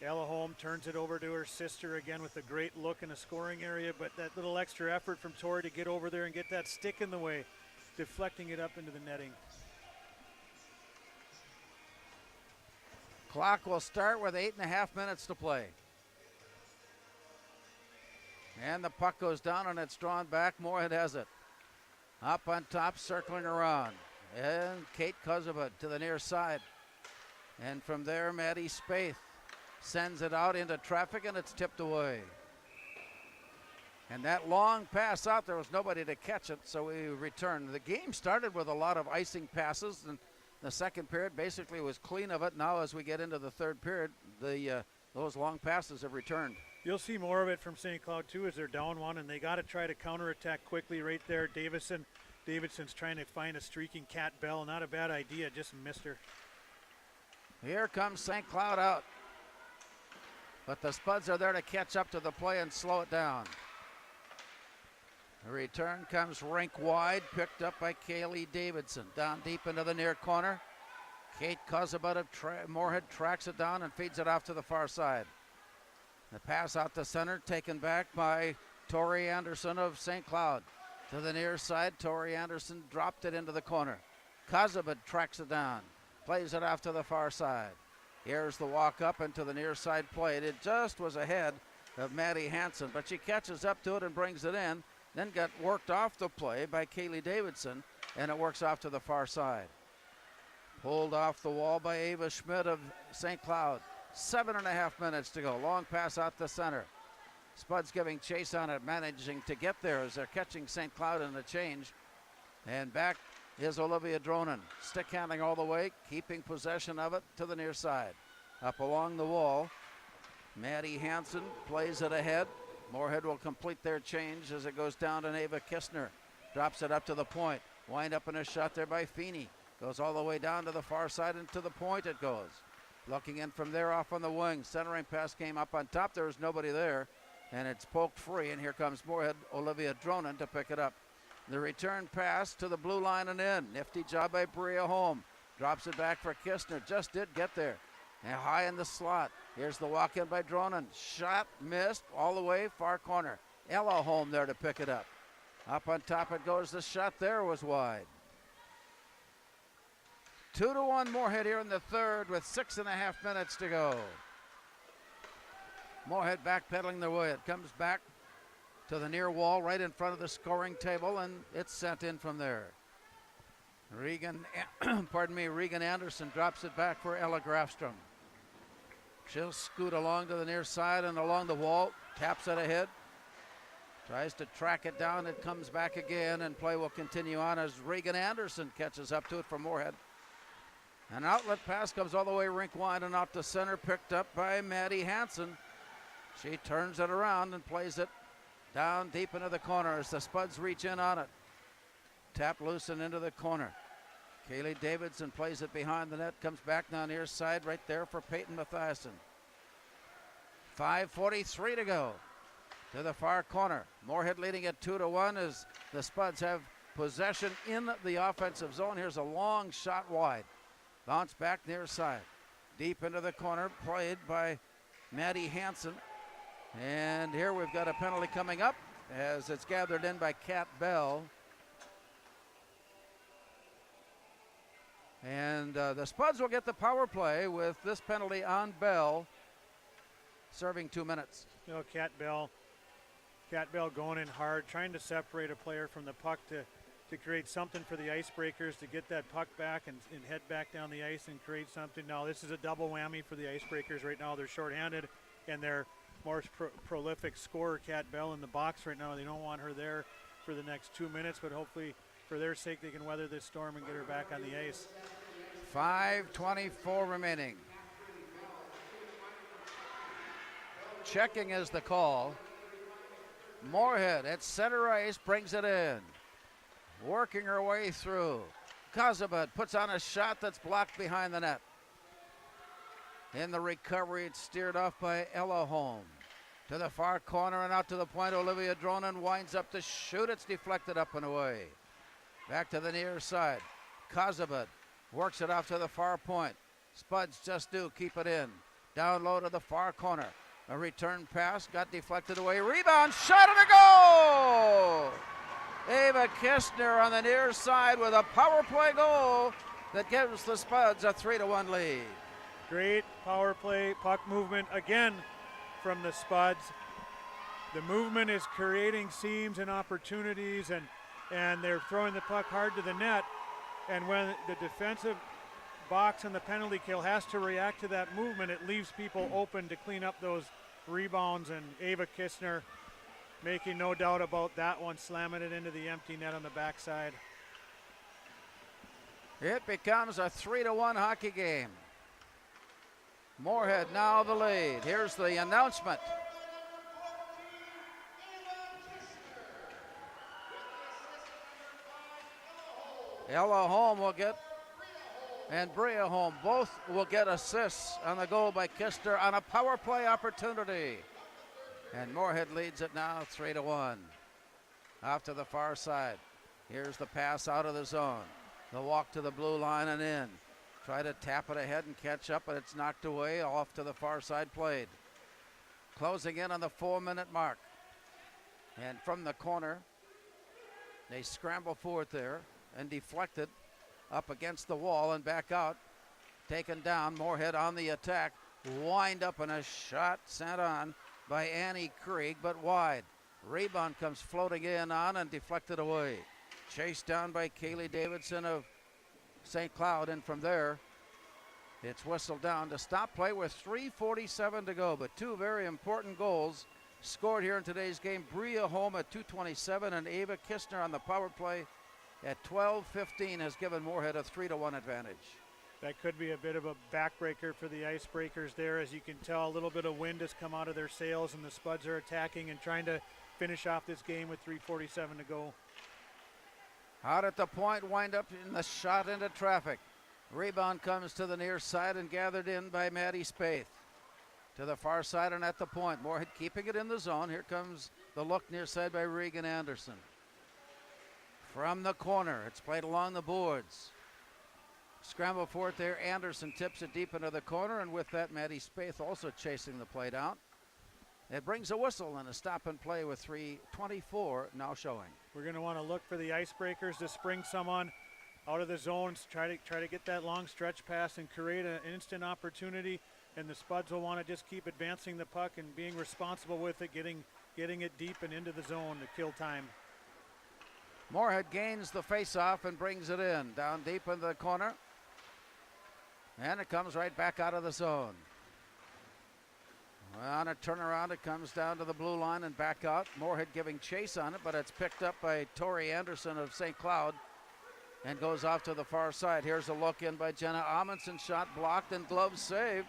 Ella Holm turns it over to her sister again with a great look in a scoring area, but that little extra effort from Tori to get over there and get that stick in the way, deflecting it up into the netting. Clock will start with 8.5 minutes to play. And the puck goes down and it's drawn back. Moorhead has it. Up on top, circling around. And Kate Kozubot to the near side. And from there, Maddie Spaeth sends it out into traffic and it's tipped away. And that long pass out, there was nobody to catch it, so we return. The game started with a lot of icing passes, and the second period basically was clean of it. Now as we get into the third period, those long passes have returned. You'll see more of it from St. Cloud too as they're down one, and they got to try to counterattack quickly right there. Davidson's trying to find a streaking Kat Bell. Not a bad idea, just missed her. Here comes St. Cloud out. But the Spuds are there to catch up to the play and slow it down. The return comes rink wide, picked up by Kaylee Davidson. Down deep into the near corner. Kate Kozubot of Moorhead tracks it down and feeds it off to the far side. The pass out the center, taken back by Tori Anderson of St. Cloud. To the near side, Tori Anderson dropped it into the corner. Kozubot tracks it down, plays it off to the far side. Here's the walk up into the near side play. It just was ahead of Maddie Hansen, but she catches up to it and brings it in. Then got worked off the play by Kaylee Davidson, and it works off to the far side. Pulled off the wall by Ava Schmidt of St. Cloud. 7.5 minutes to go. Long pass out the center. Spuds giving chase on it, managing to get there as they're catching St. Cloud in the change. And back is Olivia Dronen. Stick handling all the way, keeping possession of it to the near side. Up along the wall, Maddie Hansen plays it ahead. Moorhead will complete their change as it goes down to Ava Kistner. Drops it up to the point. Wind up in a shot there by Feeney. Goes all the way down to the far side and to the point it goes. Looking in from there off on the wing. Centering pass came up on top. There was nobody there. And it's poked free. And here comes Moorhead, Olivia Dronen to pick it up. The return pass to the blue line and in. Nifty job by Brea Holm. Drops it back for Kistner. Just did get there. And high in the slot. Here's the walk in by Dronen. Shot missed all the way far corner. Ella Holm there to pick it up. Up on top it goes. The shot there was wide. 2-1 Moorhead here in the third with 6.5 minutes to go. Moorhead backpedaling their way. It comes back to the near wall right in front of the scoring table, and it's sent in from there. Regan Anderson drops it back for Ella Grafstrom. She'll scoot along to the near side and along the wall, taps it ahead. Tries to track it down, it comes back again, and play will continue on as Regan Anderson catches up to it for Moorhead. An outlet pass comes all the way rink wide and out to center, picked up by Maddie Hansen. She turns it around and plays it down deep into the corner as the Spuds reach in on it. Tap loose and into the corner. Kaylee Davidson plays it behind the net, comes back down near side right there for Peyton Mathiasen. 5:43 to go to the far corner. Moorhead leading at 2-1 as the Spuds have possession in the offensive zone. Here's a long shot wide. Bounce back near side. Deep into the corner, played by Maddie Hansen. And here we've got a penalty coming up as it's gathered in by Kat Bell. And the Spuds will get the power play with this penalty on Bell, serving 2 minutes. You know, Kat Bell going in hard, trying to separate a player from the puck to to create something for the Icebreakers to get that puck back and head back down the ice and create something. Now this is a double whammy for the Icebreakers right now. They're shorthanded, and their more prolific scorer, Kat Bell, in the box right now. They don't want her there for the next 2 minutes, but hopefully for their sake they can weather this storm and get her back on the ice. 5:24 remaining. Checking is the call. Moorhead at center ice brings it in. Working her way through. Kozabad puts on a shot that's blocked behind the net. In the recovery, it's steered off by Ella Holm. To the far corner and out to the point. Olivia Dronen winds up to shoot. It's deflected up and away. Back to the near side. Kozabad works it off to the far point. Spuds just do keep it in. Down low to the far corner. A return pass got deflected away. Rebound, shot and a goal! Ava Kistner on the near side with a power play goal that gives the Spuds a 3-1 lead. Great power play, puck movement again from the Spuds. The movement is creating seams and opportunities, and they're throwing the puck hard to the net. And when the defensive box and the penalty kill has to react to that movement, it leaves people open to clean up those rebounds, and Ava Kistner making no doubt about that one, slamming it into the empty net on the backside. It becomes a 3-1 hockey game. Moorhead now the lead. Here's the announcement. Ella Holm will get, and Bria Holm, both will get assists on the goal by Kistner on a power play opportunity. And Moorhead leads it now 3-1. Off to the far side. Here's the pass out of the zone. The walk to the blue line and in. Try to tap it ahead and catch up, but it's knocked away. Off to the far side played. Closing in on the 4-minute mark. And from the corner, they scramble for it there and deflected up against the wall and back out. Taken down. Moorhead on the attack. Wind up and a shot sent on by Annie Krieg, but wide. Rebound comes floating in on and deflected away. Chased down by Kaylee Davidson of St. Cloud, and from there, it's whistled down to stop play with 3:47 to go. But two very important goals scored here in today's game. Bria Holm at 2:27 and Ava Kistner on the power play at 12:15 has given Moorhead a 3-1 advantage. That could be a bit of a backbreaker for the Icebreakers there. As you can tell, a little bit of wind has come out of their sails, and the Spuds are attacking and trying to finish off this game with 3:47 to go. Out at the point, wind up in the shot into traffic. Rebound comes to the near side and gathered in by Maddie Spaeth. To the far side and at the point. Moorhead keeping it in the zone. Here comes the look near side by Regan Anderson. From the corner, it's played along the boards. Scramble for it there. Anderson tips it deep into the corner, and with that, Maddie Spaeth also chasing the play down. It brings a whistle and a stop and play with 3:24 now showing. We're going to want to look for the Icebreakers to spring someone out of the zones, try to get that long stretch pass and create an instant opportunity. And the Spuds will want to just keep advancing the puck and being responsible with it, getting it deep and into the zone to kill time. Moorhead gains the face-off and brings it in. Down deep in the corner. And it comes right back out of the zone. On a turnaround, it comes down to the blue line and back out. Moorhead giving chase on it, but it's picked up by Tori Anderson of St. Cloud and goes off to the far side. Here's a look in by Jenna Amundsen. Shot blocked and glove saved.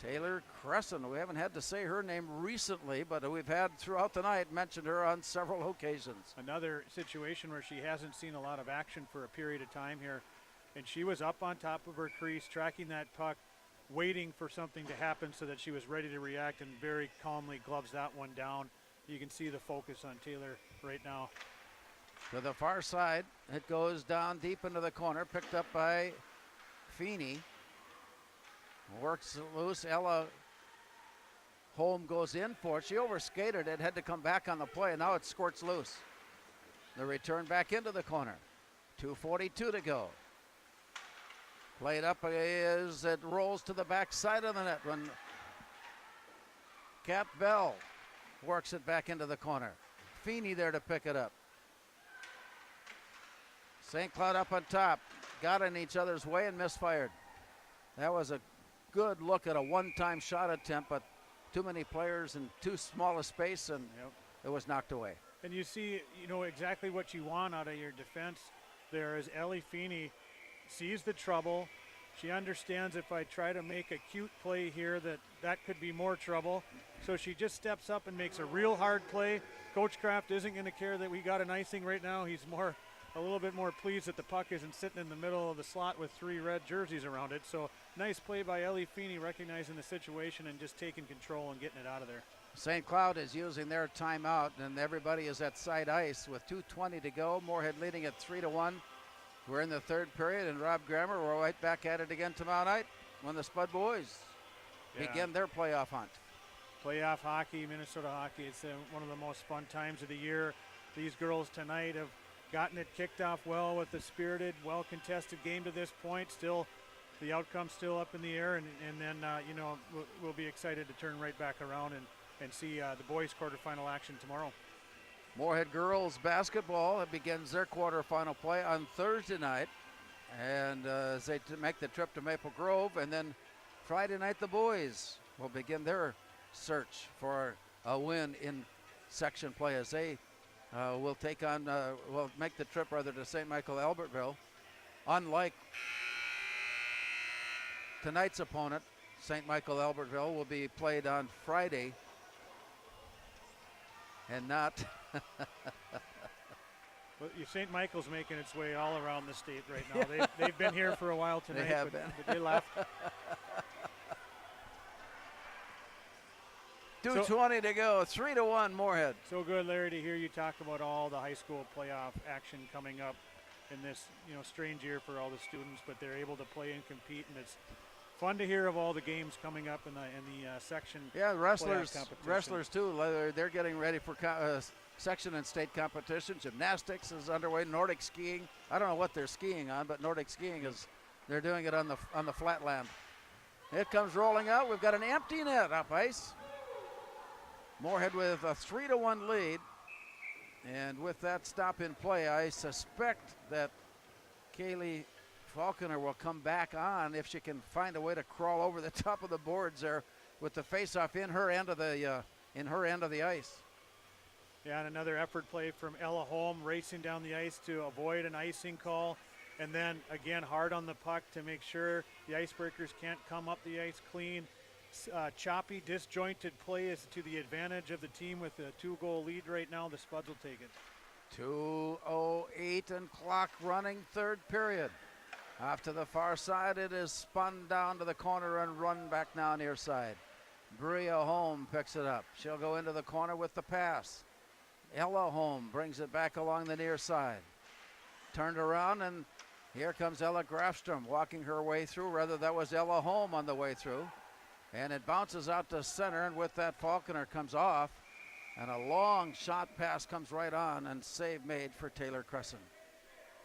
Taylor Crescent. We haven't had to say her name recently, but we've had throughout the night mentioned her on several occasions. Another situation where she hasn't seen a lot of action for a period of time here. And she was up on top of her crease, tracking that puck, waiting for something to happen so that she was ready to react, and very calmly gloves that one down. You can see the focus on Taylor right now. To the far side, it goes down deep into the corner, picked up by Feeney. Works it loose. Ella Holm goes in for it. She overskated it, had to come back on the play, and now it squirts loose. The return back into the corner. 2:42 to go. Played up as it rolls to the back side of the net when Kat Bell works it back into the corner. Feeney there to pick it up. St. Cloud up on top. Got in each other's way and misfired. That was a good look at a one-time shot attempt, but too many players in too small a space, and it was knocked away. And you see, exactly what you want out of your defense there as Ellie Feeney sees the trouble. She understands if I try to make a cute play here that could be more trouble. So she just steps up and makes a real hard play. Coach Kraft isn't going to care that we got an icing right now. He's a little bit more pleased that the puck isn't sitting in the middle of the slot with 3 red jerseys around it. So nice play by Ellie Feeney, recognizing the situation and just taking control and getting it out of there. St. Cloud is using their timeout, and everybody is at side ice with 2:20 to go. Moorhead leading at 3-1. We're in the third period, and Rob Grammer, we're right back at it again tomorrow night when the Spud boys begin their playoff hunt. Playoff hockey, Minnesota hockey, it's one of the most fun times of the year. These girls tonight have gotten it kicked off well with a spirited, well-contested game to this point. Still, the outcome's still up in the air, and then, we'll be excited to turn right back around and see the boys' quarterfinal action tomorrow. Moorhead girls basketball begins their quarterfinal play on Thursday night, and as they make the trip to Maple Grove, and then Friday night the boys will begin their search for a win in section play as they will take on, will make the trip rather to St. Michael Albertville. Unlike tonight's opponent, St. Michael Albertville will be played on Friday and not. Well, St. Michael's making its way all around the state right now. They've been here for a while tonight. They have but been. They left. 2:20 to go, 3-1 Moorhead. So good, Larry, to hear you talk about all the high school playoff action coming up in this, strange year for all the students, but they're able to play and compete, and it's fun to hear of all the games coming up in the section. Yeah, wrestlers too. They're getting ready for section and state competition. Gymnastics is underway. Nordic skiing. I don't know what they're skiing on, but Nordic skiing they're doing it on the flatland. It comes rolling out. We've got an empty net up ice. Moorhead with a 3-1 lead, and with that stop in play, I suspect that Kaylee Falconer will come back on if she can find a way to crawl over the top of the boards there with the face-off in her end of the ice. Yeah, and another effort play from Ella Holm racing down the ice to avoid an icing call, and then again hard on the puck to make sure the Icebreakers can't come up the ice clean. Choppy, disjointed play is to the advantage of the team with a 2-goal lead right now. The Spuds will take it. 2:08 and clock running, third period. Off to the far side, it is spun down to the corner and run back now near side. Bria Holm picks it up. She'll go into the corner with the pass. Ella Holm brings it back along the near side. Turned around, and here comes Ella Grafstrom walking her way through. Rather, that was Ella Holm on the way through. And it bounces out to center, and with that, Falconer comes off. And a long shot pass comes right on, and save made for Taylor Crescent.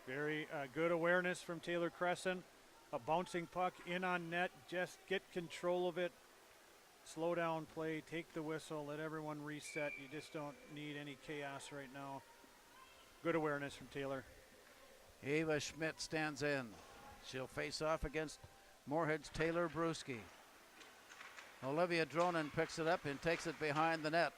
Very good awareness from Taylor Crescent. A bouncing puck in on net. Just get control of it. Slow down play. Take the whistle. Let everyone reset. You just don't need any chaos right now. Good awareness from Taylor. Eva Schmidt stands in. She'll face off against Moorhead's Taylor Brewski. Olivia Dronin picks it up and takes it behind the net.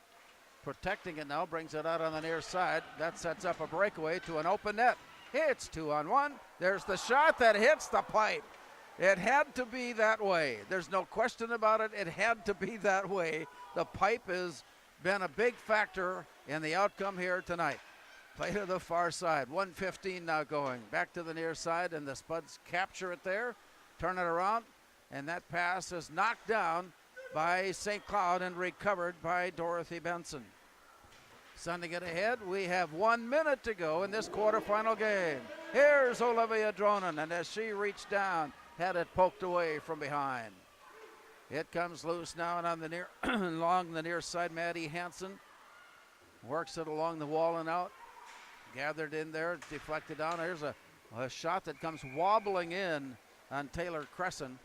Protecting it now, brings it out on the near side. That sets up a breakaway to an open net. It's 2-on-1. There's the shot that hits the pipe. It had to be that way. There's no question about it. It had to be that way. The pipe has been a big factor in the outcome here tonight. Play to the far side. 1:15 now going. Back to the near side, and the Spuds capture it there. Turn it around, and that pass is knocked down by St. Cloud and recovered by Dorothy Benson. Sending it ahead, we have 1 minute to go in this quarterfinal game. Here's Olivia Dronin, and as she reached down, had it poked away from behind. It comes loose now, and on the near along the near side, Maddie Hansen works it along the wall and out. Gathered in there, deflected down. Here's a shot that comes wobbling in on Taylor Crescent,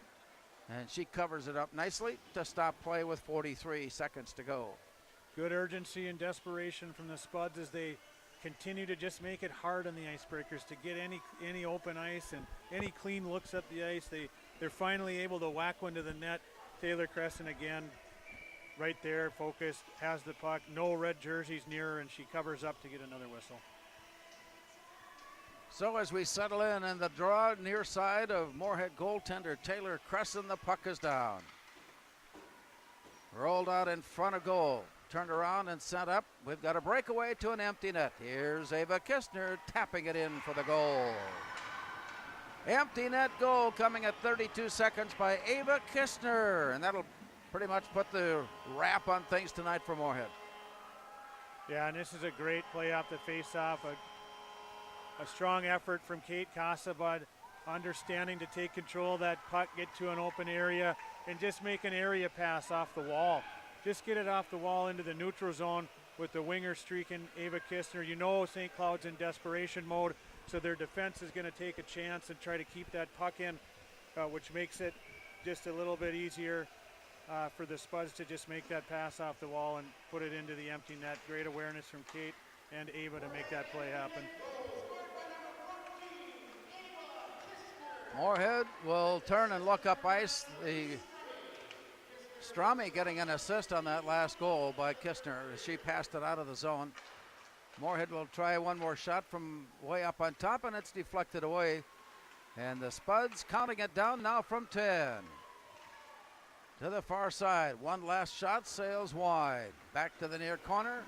and she covers it up nicely to stop play with 43 seconds to go. Good urgency and desperation from the Spuds as they continue to just make it hard on the Icebreakers to get any open ice and any clean looks at the ice. They're finally able to whack one to the net. Taylor Crescent again, right there, focused, has the puck. No red jerseys near her, and she covers up to get another whistle. So as we settle in the draw near side of Moorhead goaltender Taylor Crescent, the puck is down. Rolled out in front of goal. Turned around and sent up. We've got a breakaway to an empty net. Here's Ava Kistner tapping it in for the goal. Empty net goal coming at 32 seconds by Ava Kistner. And that'll pretty much put the wrap on things tonight for Moorhead. Yeah, and this is a great play off the face-off. A strong effort from Kate Casabud, understanding to take control of that puck, get to an open area, and just make an area pass off the wall. Just get it off the wall into the neutral zone with the winger streaking Ava Kistner. You know St. Cloud's in desperation mode, so their defense is going to take a chance and try to keep that puck in, which makes it just a little bit easier for the Spuds to just make that pass off the wall and put it into the empty net. Great awareness from Kate and Ava to make that play happen. Moorhead will turn and look up ice. The Strami getting an assist on that last goal by Kistner as she passed it out of the zone. Moorhead will try one more shot from way up on top, and it's deflected away. And the Spuds counting it down now from 10. To the far side, one last shot sails wide. Back to the near corner,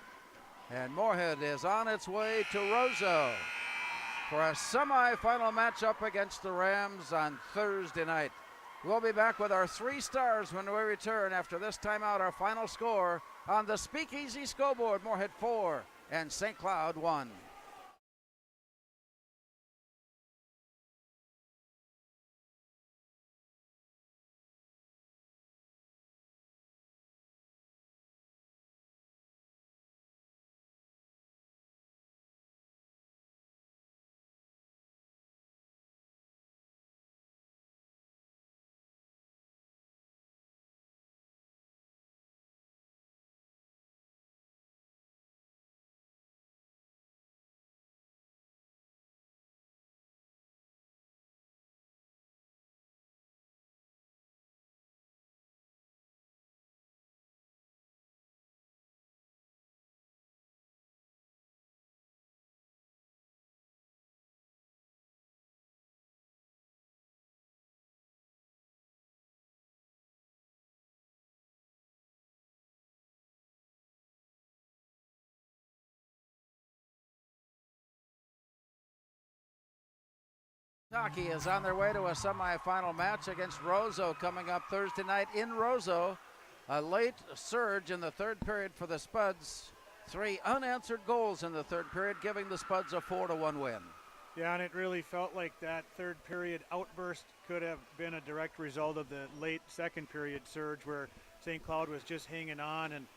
and Moorhead is on its way to Roseau for a semi-final matchup against the Rams on Thursday night. We'll be back with our 3 stars when we return after this timeout. Our final score on the Speakeasy scoreboard: Moorhead 4 and St. Cloud 1. Hockey is on their way to a semifinal match against Roseau coming up Thursday night in Roseau. A late surge in the third period for the Spuds. 3 unanswered goals in the third period, giving the Spuds a 4-1 win. Yeah, and it really felt like that third period outburst could have been a direct result of the late second period surge where St. Cloud was just hanging on, and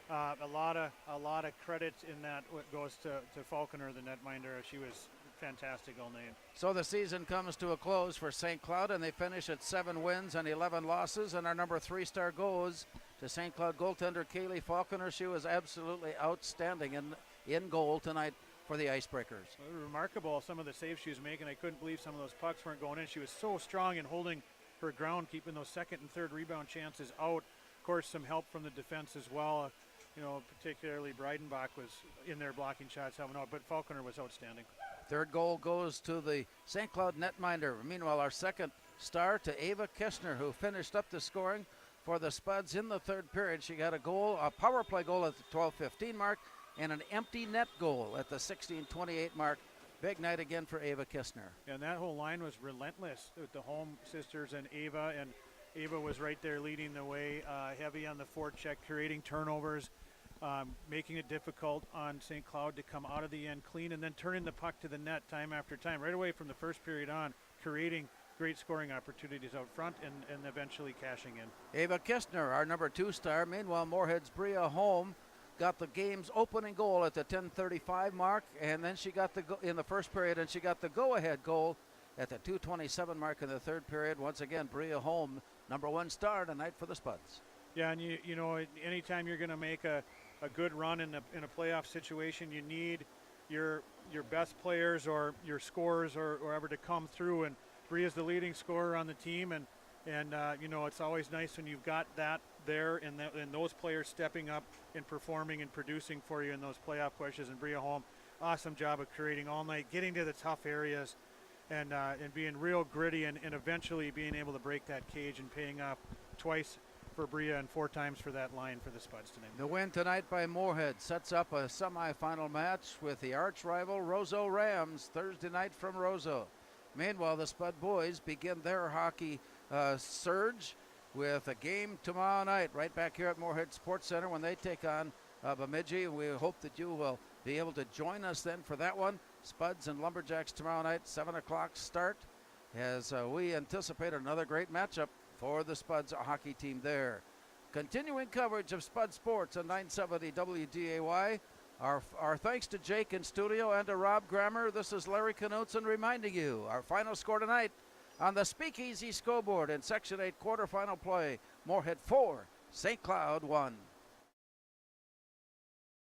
a lot of credit in that goes to Falconer, the netminder. She was fantastic all night. So the season comes to a close for St. Cloud, and they finish at 7 wins and 11 losses, and our number 3 star goes to St. Cloud goaltender Kaylee Falconer. She was absolutely outstanding in goal tonight for the Icebreakers. Remarkable, some of the saves she was making. I couldn't believe some of those pucks weren't going in. She was so strong in holding her ground, keeping those second and third rebound chances out. Of course, some help from the defense as well. Particularly Breidenbach was in there blocking shots, helping out, but Falconer was outstanding. Third goal goes to the St. Cloud netminder. Meanwhile, our second star to Ava Kistner, who finished up the scoring for the Spuds in the third period. She got a power play goal at the 12:15 mark, and an empty net goal at the 16:28 mark. Big night again for Ava Kistner. And that whole line was relentless with the home sisters and Ava was right there leading the way, heavy on the forecheck, creating turnovers, making it difficult on St. Cloud to come out of the end clean, and then turning the puck to the net time after time, right away from the first period on, creating great scoring opportunities out front and eventually cashing in. Ava Kistner, our number 2 star. Meanwhile, Moorhead's Bria Holm got the game's opening goal at the 10:35 mark, and then she got in the first period, and she got the go-ahead goal at the 2:27 mark in the third period. Once again, Bria Holm, number 1 star tonight for the Spuds. Yeah, and you know, anytime you're going to make a good run in a playoff situation, you need your best players or your scorers or whoever to come through. And Bree is the leading scorer on the team, and you know, it's always nice when you've got that there and those players stepping up and performing and producing for you in those playoff pushes. And Bria Holm, awesome job of creating all night, getting to the tough areas, and being real gritty, and eventually being able to break that cage and paying off twice for Bria and 4 times for that line for the Spuds tonight. The win tonight by Moorhead sets up a semifinal match with the arch rival Roseau Rams Thursday night from Roseau. Meanwhile, the Spud boys begin their hockey surge with a game tomorrow night right back here at Moorhead Sports Center when they take on Bemidji. We hope that you will be able to join us then for that one. Spuds and Lumberjacks tomorrow night, 7 o'clock start, as we anticipate another great matchup for the Spuds hockey team there. Continuing coverage of Spud Sports on 970 WDAY. Our thanks to Jake in studio and to Rob Grammer. This is Larry Knutson reminding you our final score tonight on the Speakeasy scoreboard in Section 8 quarterfinal play. Moorhead 4, St. Cloud 1.